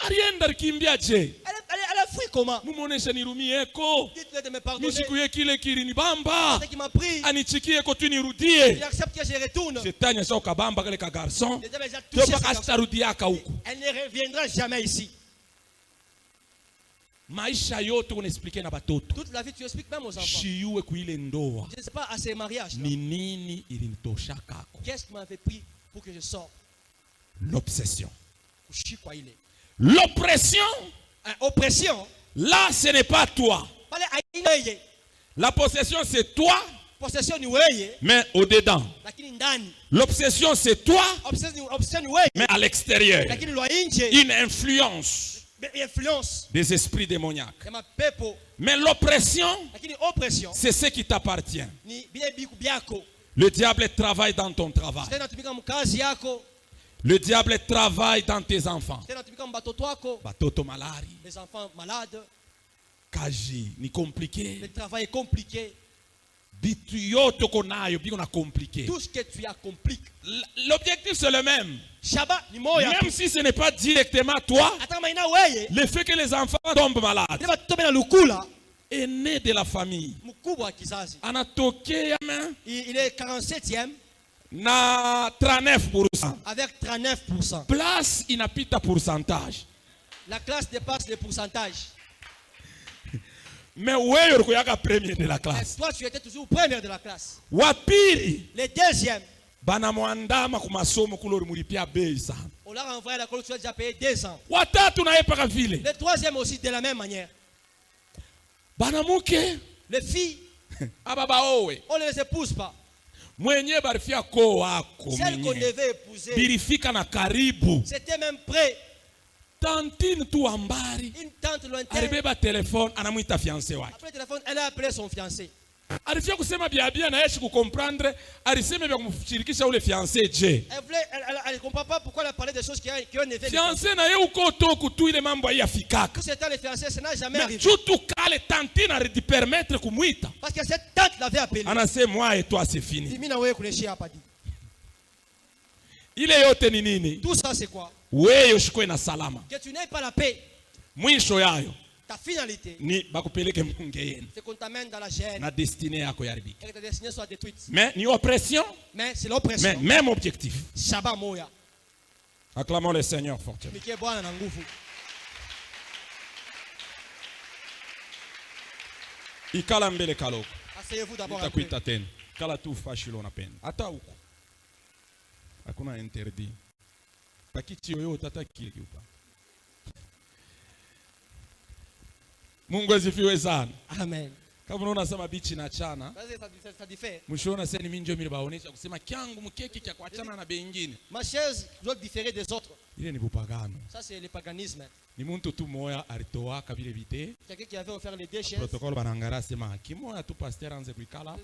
Elle a fui comment? Dites-le de me pardonner. C'est qui m'a pris. Il accepte que je retourne. Elle ne reviendra jamais ici. Toute la vie tu expliques même aux enfants. Je ne sais pas à ces mariages. Qu'est-ce qui m'avait pris pour que je sorte? L'obsession. L'oppression. Oppression. Là, ce n'est pas toi. La possession, c'est toi. Mais au-dedans. L'obsession, c'est toi. Mais à l'extérieur. Une influence. des esprits démoniaques. Mais l'oppression, c'est ce qui t'appartient. Le diable travaille dans ton travail. Le diable travaille dans tes enfants. Batoto malari. Les enfants malades. Kaji, ni compliqué. Le travail est compliqué. Tout ce que tu as compliqué. L'objectif c'est le même. Même si ce n'est pas directement toi, le fait que les enfants tombent malades est né de la famille. Il est 47e. Na 39%. Avec 39%. Place inapita pourcentage. La classe dépasse le pourcentage. Mais wewe uko premier de la classe. Toi tu étais toujours premier de la classe. Wapili. Le deuxième. Bana muandama ku masomo kulo mulipia bei sana. On l'a renvoyé à la l'école, tu as déjà payé 2 ans. Watatu na epaka vile. Le troisième aussi de la même manière. Bana muke. Les filles. Ababa owe. On ne les épouse pas. Mwenye barifia ko wako. Celle qu'on devait épouser. Birifika na karibu. C'était même prêt. Tantine tu ambari. Une tante lointaine. Aribeba téléphone anamuita fiancé wake. Après le téléphone, elle a appelé son fiancé. Alifia kusema biabia na yeshi kukomprendre, alisema bya kumshirikisha ule fiancé je. Elle comprend pas pourquoi elle a parlé des choses qui ont un effet. Fiancé na ye uko toku tu ile mambo ya fikaka. Tout c'était le fiancé, ça n'a jamais arrivé. Chutu kale tantine ari permettre kumuita. Parce que cette tante l'avait appelé. Anasema moi et toi c'est fini. Mimi na wewe kuneshia hapa di. Ile yote ni nini? Tout ça c'est quoi? Wewe ushikwe na salama. Que tu n'aies pas la paix. Mwisho yayo. Ta finalité. Ni bakupeleke munge yenu. C'est qu'on t'amène dans la chaîne. Na destinée yako yaribiki. Et que ta destinée soit détruite. Mais ni oppression. Mais c'est l'oppression. Mais même objectif. Shaba moya. Acclamons le Seigneur fortement. Mikie Bwana na nguvu. Ikala mbele kaloko. Asseyez-vous d'abord. Nitakuita tena. Kala tu fashilo napenda. Hata huko. Hakuna interdit. Pakiti yoyote hata kile kiupa. Mungu asifiwe sana. Amen. Kama unaona sema bichi na chana. Ça diffère. Mshoona sasa ni minjo mimi baonesha kusema kyangu mkeki cha kuachana na bengine. Ma chaise doit différer des autres. Ile ni bupagano. Ça c'est le paganisme. Ni muntu tu moya alitoa kabile vite. Quelqu'un qui avait offert les 2 chaises. Protocole banangara sema kimoya tu pasteur anze kuikala hapo.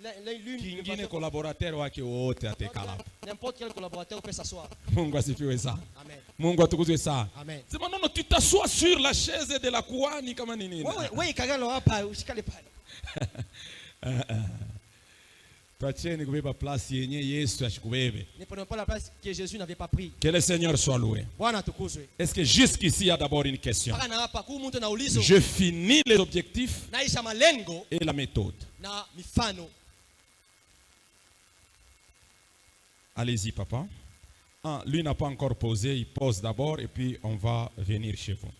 Kingine collaborateur wake wote atekala hapo. N'importe quel collaborateur peut s'asseoir. Mungu asifiwe sana. Amen. Mungu atukuzwe sana. Amen. Sema non, tu t'assois sur la chaise de la kuhani kama nini. Wewe kagalo hapa usikale pale. Tuacheni kubeba place yenye Yesu ashikubebe. Ne prenons pas la place que Jésus n'avait pas pris. Que le Seigneur soit loué. Bwana tukuzwe. Est-ce que jusqu'ici il y a d'abord une question? Para na hapa ku mtu na ulizo. Je finis les objectifs Naisha malengo et la méthode. Na mifano. Allez-y papa. Ah, lui n'a pas encore posé, il pose d'abord et puis on va venir chez vous.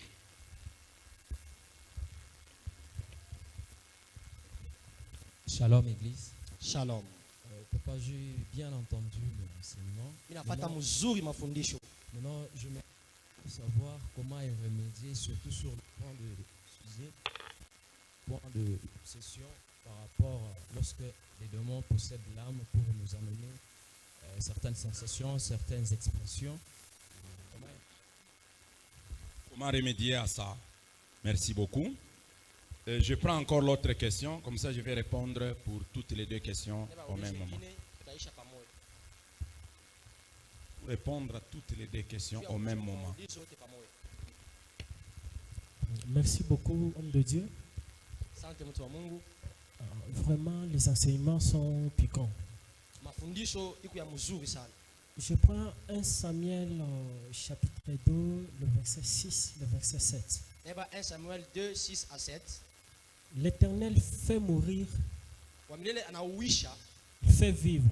Shalom Église. Shalom. Papa, j'ai bien entendu l'enseignement. Maintenant, je veux savoir comment y remédier, surtout sur le point de obsession par rapport à lorsque les démons possèdent l'âme pour nous amener certaines sensations, certaines expressions. Comment remédier à ça? Merci beaucoup. Je prends encore l'autre question, comme ça je vais répondre pour toutes les 2 questions au même moment. Pour répondre à toutes les 2 questions au même moment. Merci beaucoup, homme de Dieu. Vraiment, les enseignements sont piquants. Je prends 1 Samuel chapitre 2, le verset 6, le verset 7. 1 Samuel 2, 6 à 7. L'Éternel fait mourir, il fait vivre,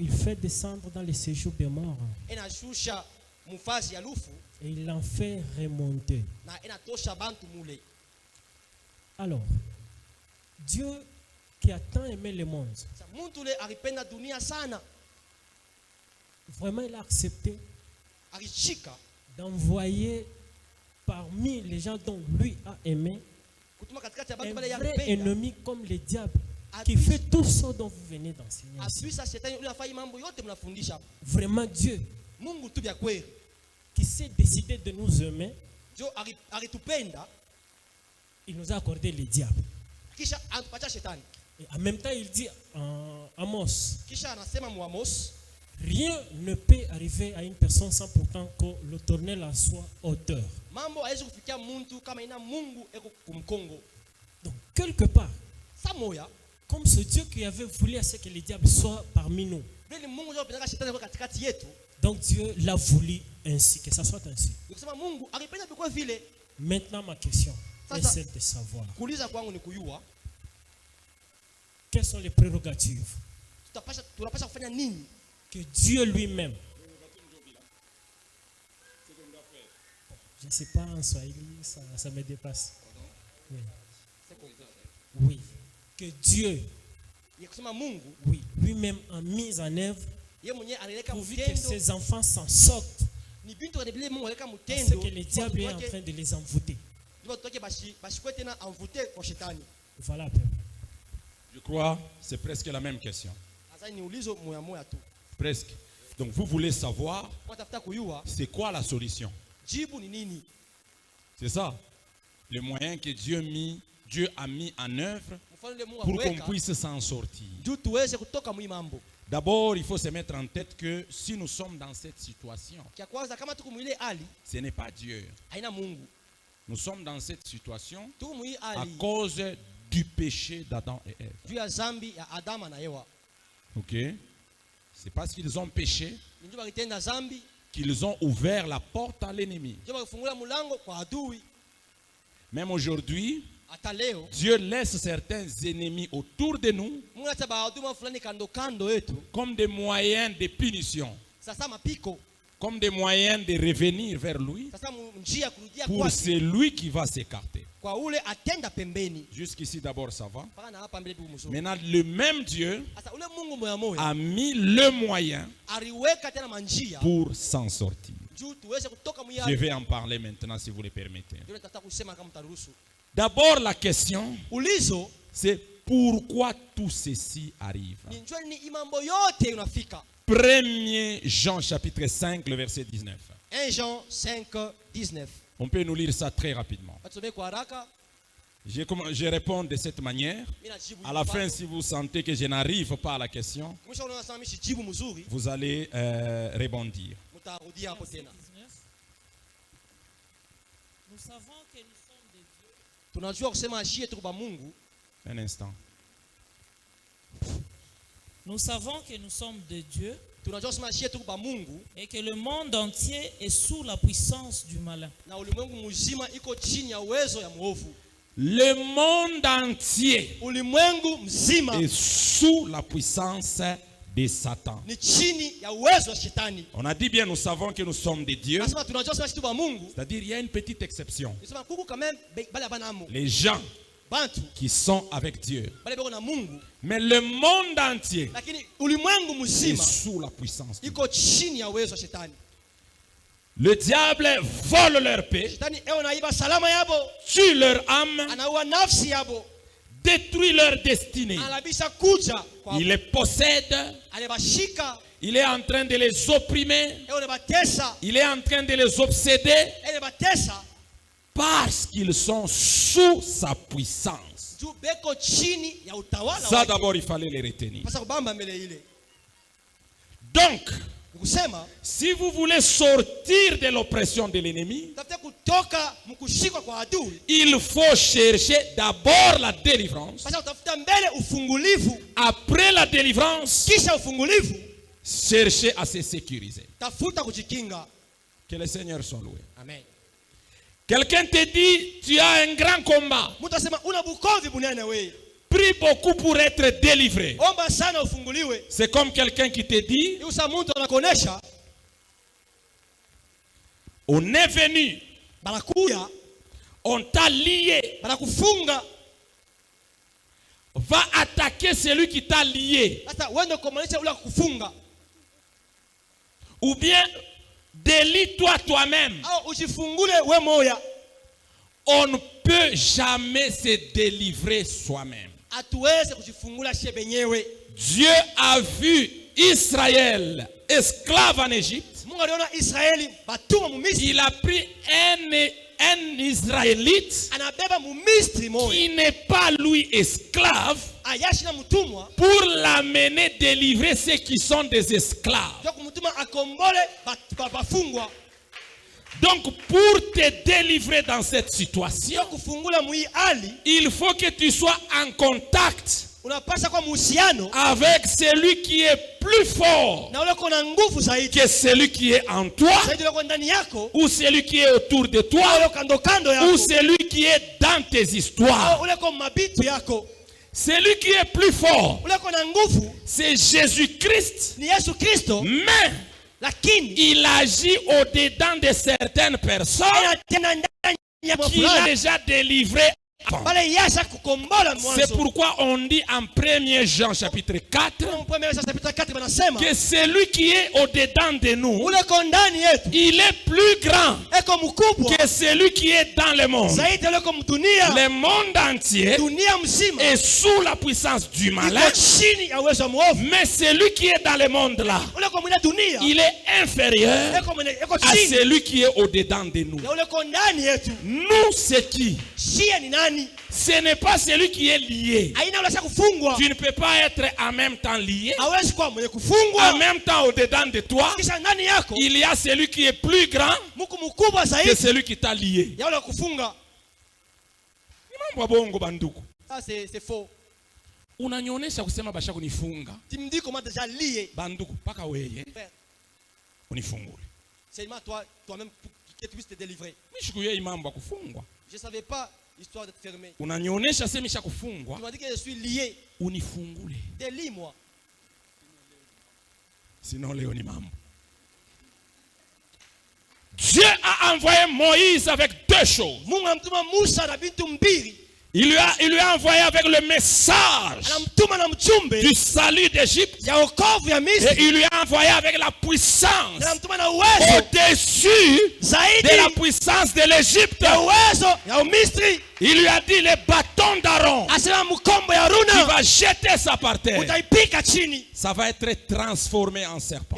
il fait descendre dans les séjours des morts et il en fait remonter. Alors, Dieu qui a tant aimé le monde, vraiment il a accepté d'envoyer parmi les gens dont lui a aimé un vrai ennemi comme le diable qui fait tout ce dont vous venez d'enseigner ici. Vraiment Dieu qui s'est décidé de nous aimer, il nous a accordé le diable. Et en même temps, il dit en Amos, rien ne peut arriver à une personne sans pourtant que l'Éternel en soit auteur. Donc, quelque part, comme ce Dieu qui avait voulu à ce que le diable soit parmi nous, donc Dieu l'a voulu ainsi, que ça soit ainsi. Maintenant, ma question est celle de savoir quelles sont les prérogatives que Dieu lui-même. Je ne sais pas en Swahili, ça me dépasse. Oui. Oui. Que Dieu, oui, lui-même a mis en œuvre pourvu que ses enfants s'en sortent. Parce que le diable est en train de les envoûter. Voilà. Je crois que c'est presque la même question. Presque. Donc vous voulez savoir c'est quoi la solution? C'est ça. Le moyen que Dieu a mis en œuvre pour qu'on puisse s'en sortir. D'abord, il faut se mettre en tête que si nous sommes dans cette situation, ce n'est pas Dieu. Nous sommes dans cette situation à cause du péché d'Adam et Ève. Ok? C'est parce qu'ils ont péché qu'ils ont ouvert la porte à l'ennemi. Même aujourd'hui, Dieu laisse certains ennemis autour de nous comme des moyens de punition, comme des moyens de revenir vers lui pour celui qui va s'écarter. Jusqu'ici d'abord ça va. Maintenant le même Dieu a mis le moyen pour s'en sortir. Je vais en parler maintenant si vous le permettez. D'abord la question, c'est pourquoi tout ceci arrive. 1 Jean chapitre 5, le verset 19. 1 Jean 5, 19. On peut nous lire ça très rapidement. Je réponds de cette manière. À la fin, si vous sentez que je n'arrive pas à la question, vous allez rebondir. Nous savons que nous sommes de Dieu. Un instant. Nous savons que nous sommes de Dieu et que le monde entier est sous la puissance du malin. Le monde entier est sous la puissance de Satan. On a dit bien, nous savons que nous sommes de Dieu. C'est-à-dire, il y a une petite exception. Les gens qui sont avec Dieu. Mais le monde entier est sous la puissance de Dieu. Le diable vole leur paix, tue leur âme, détruit leur destinée. Il les possède. Il est en train de les opprimer. Il est en train de les obséder. Parce qu'ils sont sous sa puissance. Ça d'abord il fallait les retenir. Donc, si vous voulez sortir de l'oppression de l'ennemi, il faut chercher d'abord la délivrance. Après la délivrance, chercher à se sécuriser. Que le Seigneur soit loué. Amen. Quelqu'un te dit, tu as un grand combat. Prie beaucoup pour être délivré. C'est comme quelqu'un qui te dit, on est venu, on t'a lié, va attaquer celui qui t'a lié. Ou bien délie-toi toi-même. On ne peut jamais se délivrer soi-même. Dieu a vu Israël esclave en Égypte. Il a pris un Israélite qui n'est pas lui esclave pour l'amener délivrer ceux qui sont des esclaves. Donc pour te délivrer dans cette situation, il faut que tu sois en contact avec celui qui est plus fort que celui qui est en toi, ou celui qui est autour de toi, ou celui qui est dans tes histoires. Celui qui est plus fort, c'est Jésus-Christ, mais il agit au-dedans de certaines personnes qu'il a déjà délivrées. C'est pourquoi on dit en 1 Jean chapitre 4 que celui qui est au-dedans de nous, il est plus grand que celui qui est dans le monde. Le monde entier est sous la puissance du malin, mais celui qui est dans le monde là, il est inférieur à celui qui est au-dedans de nous. Nous, c'est qui? Ce n'est pas celui qui est lié. Tu ne peux pas être en même temps lié, en même temps au-dedans de toi. Il y a celui qui est plus grand que celui qui t'a lié. Ça c'est faux. Unanionyesha kusema basha kunifunga. Tu me dis comment déjà lié. Banduku paka weye. Unifungule. Seulement toi-même que tu puisses te délivrer. Mishikuye imambo kufungwa. Je savais pas histoire d'être fermé. Unanionyesha semisha kufungwa. Tu m'as dit que je suis lié. Unifungule. Délie-moi. Sinon leo ni mambo. Dieu a envoyé Moïse avec deux choses. Il lui a envoyé avec le message du salut d'Égypte. Et il lui a envoyé avec la puissance au-dessus de la puissance de l'Égypte. Il lui a dit le bâton d'Aaron, il va jeter ça par terre. Ça va être transformé en serpent.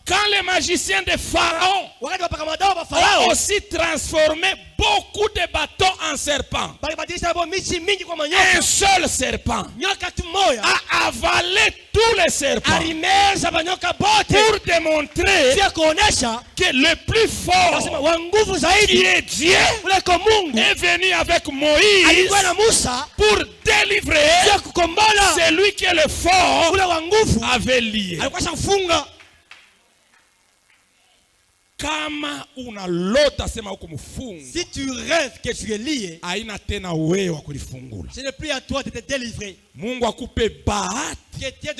Quand les magiciens de Pharaon ont aussi transformé beaucoup de bâtons en serpents, un seul serpent a avalé tous les serpents pour démontrer que le plus fort, qui est Dieu, est venu avec Moïse pour délivrer celui qui est le fort avait lié. Kama unalota sema uko mfunga, si tu rêves que tu es lié, haina tena wewe wa kulifungula. Ce n'est plus à toi de te délivrer. Mungu akupe bahati, que Dieu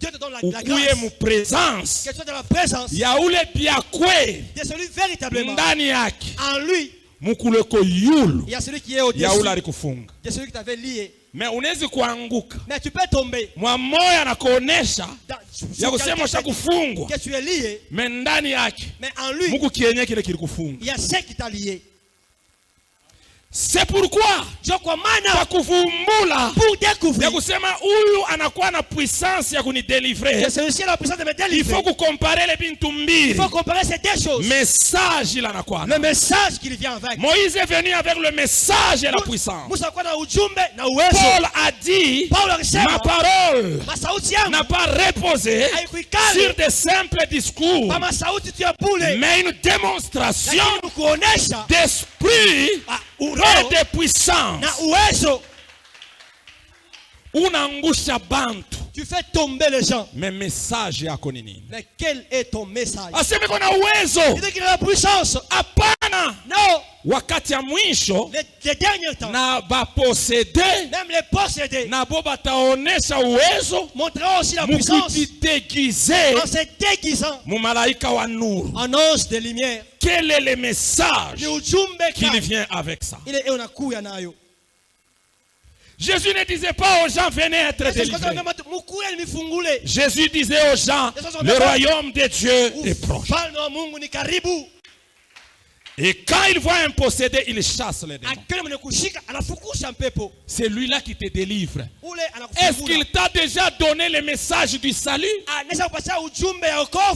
te donne la ukuye mu présence, que tu sois dans la présence ya ule biakwe de celui véritablement ndani yake. En lui, mukuleko yulu, il y a celui qui est au-dessus, ya ule alikufunga, de celui qui t'avait lié. Mais unaweza kuanguka. Mais tu peux tomber. Mwamoya anakuonesha ya kusema ushakufungwa. Que tu es lié. Mais ndani yake, mais en lui, Mungu kienye kile kilikufunga. Il y a ce qui t'a lié. C'est pourquoi pour découvrir ya kusema huyu anakuwa na puissance ya kunidélivrer. Il faut comparer les bintu mbili. Il faut comparer ces deux choses. Message il anakuwa. Le message qu'il vient avec. Moïse est venu avec le message et la puissance. Paul a dit, ma parole n'a pas reposé sur de simples discours, mais une démonstration d'esprit et de puissance. Unangusha bantu. Tu fais tomber les gens. Mais message yako ni nini? Mais quel est ton message? Aseme kuna uwezo. Il dit qu'il a la puissance. Apana. Non. Wakati ya mwisho, les derniers temps, na baposede, même les possédés, na bo bataonesha uwezo, montreront aussi la puissance, en se déguisant, mu malaika wa nuru, en ange de lumière. Quel est le message qui vient avec ça? Jésus ne disait pas aux gens venez être délivrés. Jésus disait aux gens le royaume de Dieu est proche. Et quand il voit un possédé, il chasse les démons. C'est lui-là qui te délivre. Est-ce qu'il t'a déjà donné le message du salut?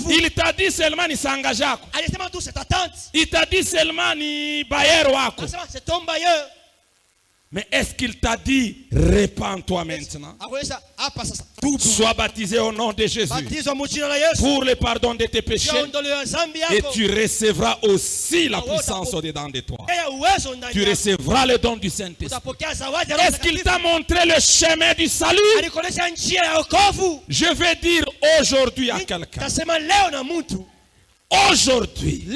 Il t'a dit seulement ni sangajako. Il t'a dit seulement ni bayer wako. C'est ton bailleur. Mais est-ce qu'il t'a dit répands-toi maintenant? Sois baptisé au nom de Jésus pour le pardon de tes péchés et tu recevras aussi la puissance au-dedans de toi. Tu recevras le don du Saint-Esprit. Est-ce qu'il t'a montré le chemin du salut? Je vais dire aujourd'hui à quelqu'un, aujourd'hui,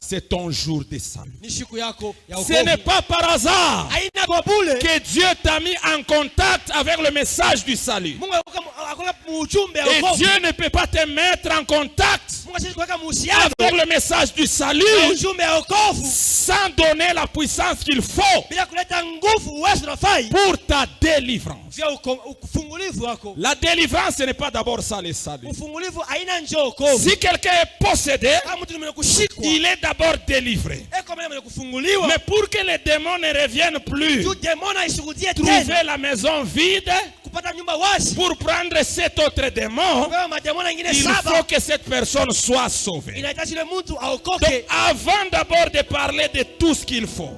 c'est ton jour de salut. Ce n'est pas par hasard que Dieu t'a mis en contact avec le message du salut. Et Dieu ne peut pas te mettre en contact avec le message du salut sans donner la puissance qu'il faut pour ta délivrance. La délivrance, ce n'est pas d'abord ça le salut. Si quelqu'un est possédé, il est d'abord délivré. Mais pour que les démons ne reviennent plus, trouver la maison vide pour prendre cet autre démon, il faut que cette personne soit sauvée. Donc avant d'abord de parler de tout ce qu'il faut,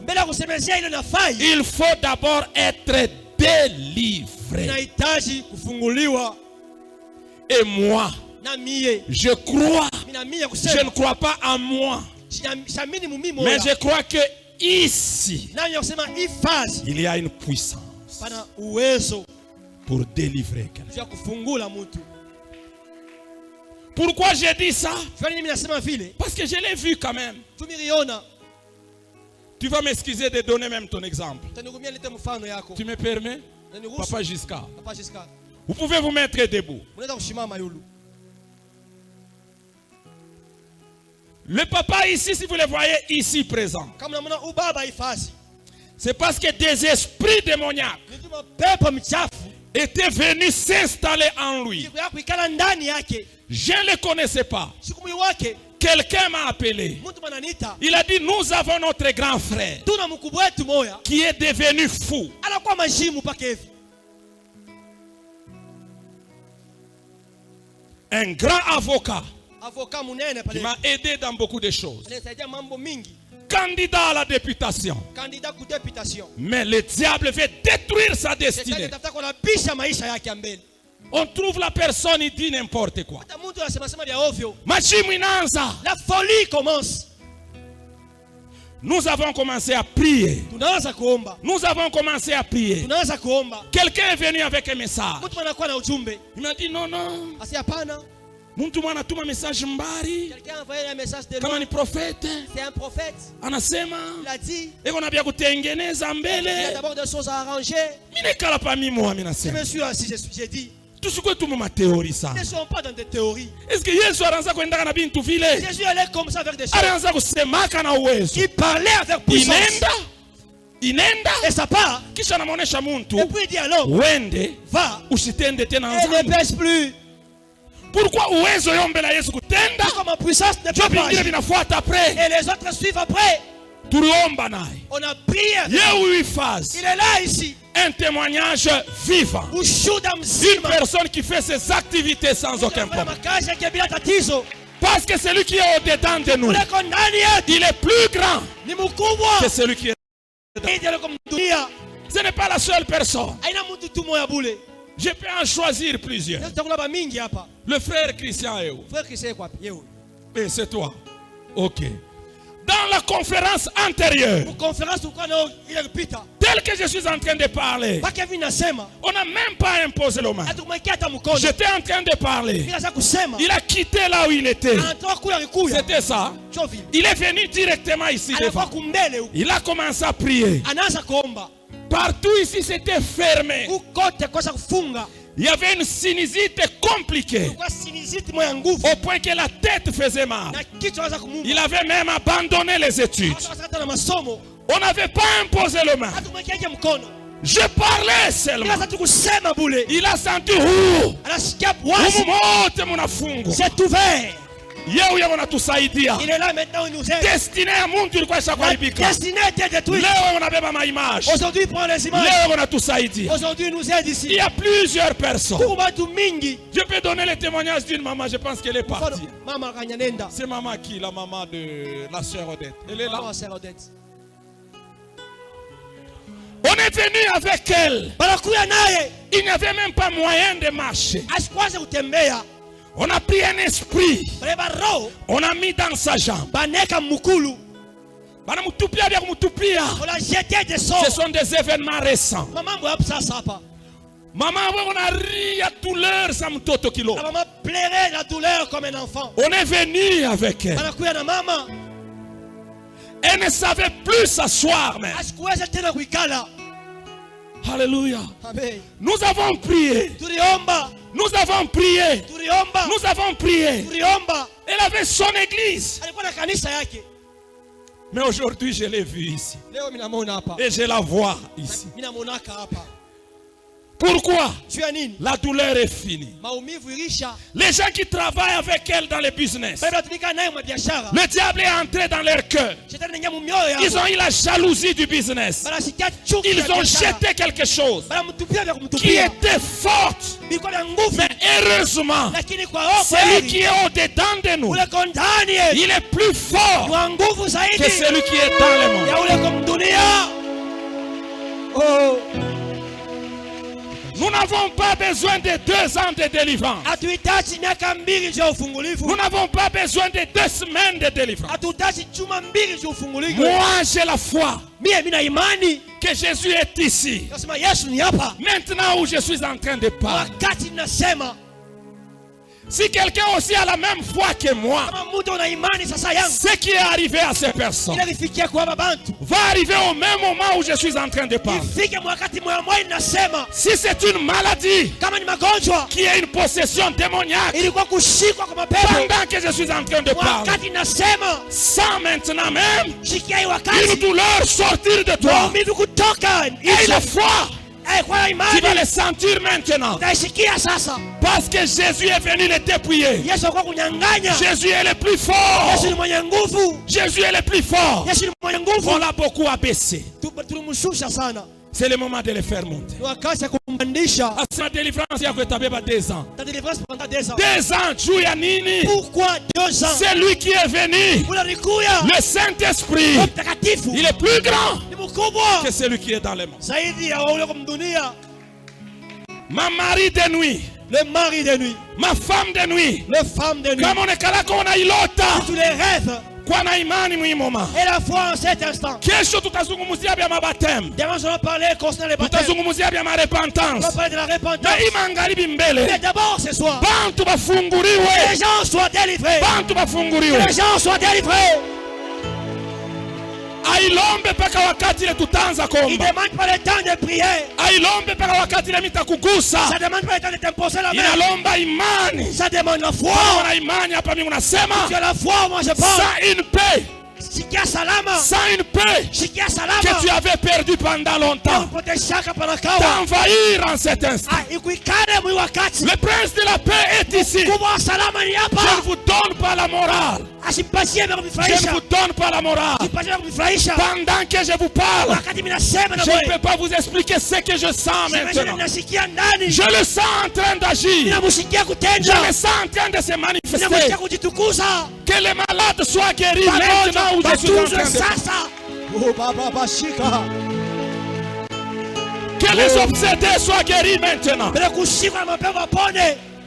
il faut d'abord être délivré. Et moi, je crois, je ne crois pas en moi, mais je crois que ici, il y a une puissance pour délivrer quelqu'un. Pourquoi j'ai dit ça? Parce que je l'ai vu quand même. Tu vas m'excuser de donner même ton exemple. Tu me permets? Papa Giscard. Vous pouvez vous mettre debout. Le papa ici, si vous le voyez ici présent, c'est parce que des esprits démoniaques étaient venus s'installer en lui. Je ne le connaissais pas. Quelqu'un m'a appelé. Il a dit, nous avons notre grand frère qui est devenu fou. Un grand avocat qui m'a aidé dans beaucoup de choses. Candidat à la députation. Mais le diable veut détruire sa destinée. On trouve la personne, il dit n'importe quoi. La folie commence. Nous avons commencé à prier. Nous avons commencé à prier. Quelqu'un est venu avec un message. Il m'a dit non, non. Quelqu'un a message mbari. Kama ni prophète. C'est un prophète. Anasema. Il a dit. Eko na bia kutengeneza mbele. Il y a d'abord des choses à arranger. Minekala pa mimi moi minasema. Je me suis assis, j'ai dit. Tout ce que tu m'as théorie ça. Ne sont pas dans des théories. Est-ce que Jésus aranza kwenda na bintu vile? Jésus allait comme ça avec des choses. Aranza kusemaka na uwezo. Il parlait avec puissance. Inenda. Et ça part. Kisha namuonesha muntu. Et puis il dit alors. Wende. Va. Usitende tena nzambe. Et ne pêche plus. Pourquoi uwezo yombela Yesu kutenda? Comme ma puissance ne peut pas. Et les autres suivent après. On a prié. Il est là ici. Un témoignage vivant. Une personne qui fait ses activités sans aucun problème. Parce que celui qui est au-dedans de nous, il est plus grand que celui qui est au-dedans. Ce n'est pas la seule personne. Je peux en choisir plusieurs. Le frère Christian est où? Mais c'est toi. Ok. Dans la conférence antérieure, tel que je suis en train de parler, on n'a même pas imposé le main. J'étais en train de parler. Il a quitté là où il était. C'était ça. Il est venu directement ici devant. Il a commencé à prier. Partout ici c'était fermé. Il y avait une sinusite compliquée au point que la tête faisait mal. Il avait même abandonné les études. On n'avait pas imposé le main. Je parlais seulement. Il a senti c'est ouvert. Il est là maintenant, il nous aide. La destinée était détruite. Aujourd'hui, il prend les images. Aujourd'hui, il nous aide ici. Il y a plusieurs personnes. Je peux donner le témoignage d'une maman, je pense qu'elle est partie. C'est maman qui, la maman de la sœur Odette. Elle est là. On est venu avec elle. Il n'y avait même pas moyen de marcher. On a pris un esprit. On a mis dans sa jambe. Ce sont des événements récents. Maman, on a ri à douleur, ça me toto kilo. La maman pleurait la douleur comme un enfant. On est venu avec elle. Elle ne savait plus s'asseoir même. Alléluia. Nous avons prié. Nous avons prié. Nous avons prié. Elle avait son église. Mais aujourd'hui, je l'ai vue ici. Et je la vois ici. Pourquoi? La douleur est finie. Les gens qui travaillent avec elle dans le business, le diable est entré dans leur cœur. Ils ont eu la jalousie du business. Ils ont jeté quelque chose qui était forte. Mais heureusement, celui qui est au-dedans de nous, il est plus fort que celui qui est dans le monde. Oh. Nous n'avons pas besoin de 2 ans de délivrance. Nous n'avons pas besoin de 2 semaines de délivrance. Moi, j'ai la foi que Jésus est ici. Maintenant où je suis en train de parler. Si quelqu'un aussi a la même foi que moi, ce qui est arrivé à ces personnes va arriver au même moment où je suis en train de parler. Si c'est une maladie qui est une possession démoniaque, pendant que je suis en train de parler, sans maintenant même une douleur sortir de toi, et la foi, tu vas le sentir maintenant. Parce que Jésus est venu le dépouiller. Jésus est le plus fort. Jésus est le plus fort. On l'a beaucoup abaissé. C'est le moment de le faire monter. La délivrance, il y a 2 ans. 2 ans, pourquoi 2 ans? C'est lui qui est venu. Le Saint-Esprit, il est plus grand que celui qui est dans le monde. Ma mari de nuit, le mari de nuit, ma femme de nuit, le femme de nuit, tous les rêves. Et la foi en cet instant. Demain, on va parler concernant les baptêmes. On va parler de la repentance. Mais d'abord ce soir, que les gens soient délivrés. Que les gens soient délivrés. Il demande pas le temps de prier. Ça demande pas le temps de t'imposer la main. Ça demande la foi. Tu as la foi, moi je parle. Sans une paix. Sans une paix que tu avais perdu pendant longtemps, t'envahir en cet instant. Le prince de la paix est ici. Je ne vous donne pas la morale. Je ne vous donne pas la morale. Pendant que je vous parle, je ne peux pas vous expliquer ce que je sens maintenant. Je le sens en train d'agir. Je le sens en train de se manifester. Que les malades soient guéris maintenant où je suis en train de parler. Que les obsédés soient guéris maintenant.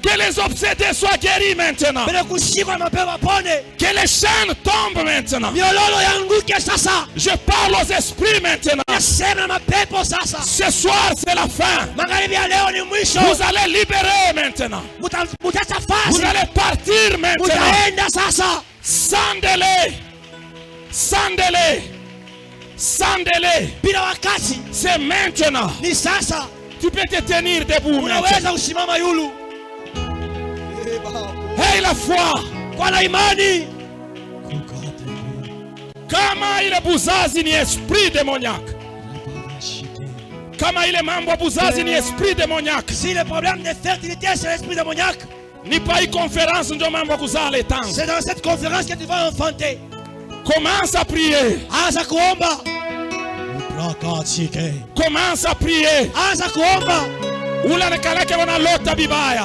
Que les obsédés soient guéris maintenant. Que les chaînes tombent maintenant. Je parle aux esprits maintenant. Ce soir c'est la fin. Vous allez libérer maintenant. Vous allez partir maintenant. Sans délai. Sans délai. Sans délai. C'est maintenant. Tu peux te tenir debout maintenant. Hey, la foi. Kama ile buzazi ni esprit démoniaque. Kama ile mambo buzazi ni esprit démoniaque. Si le problème de fertilité c'est l'esprit démoniaque, C'est dans cette conférence que tu vas enfanter. Commence à prier. Commence à prier.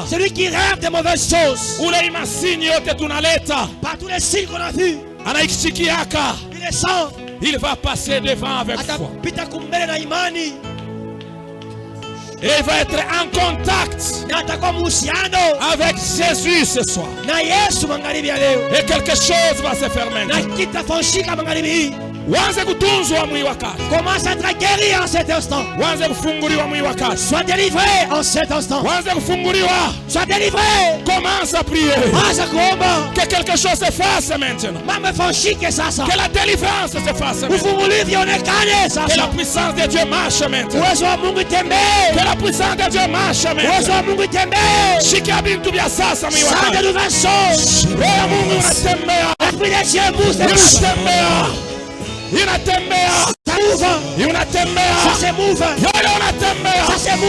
Celui qui rêve de mauvaises choses. Par tous les signes qu'on a vus. Il est sans. Il va passer devant avec foi. Et il va être en contact avec Jésus ce soir. Et quelque chose va se faire maintenant. Commence à être guéri en cet instant. Sois délivré en cet instant. Sois délivré. Commence à prier. Que quelque chose se fasse maintenant. Que la délivrance se fasse maintenant. Que la puissance de Dieu marche maintenant. Que la puissance de Dieu marche maintenant. Shikia bintu bya sasa mwiwaka. De nouvelles choses. Mungu unatembea. Unatembea. Ça se move. Unatembea. Ça se move. Unatembea. Ça se move.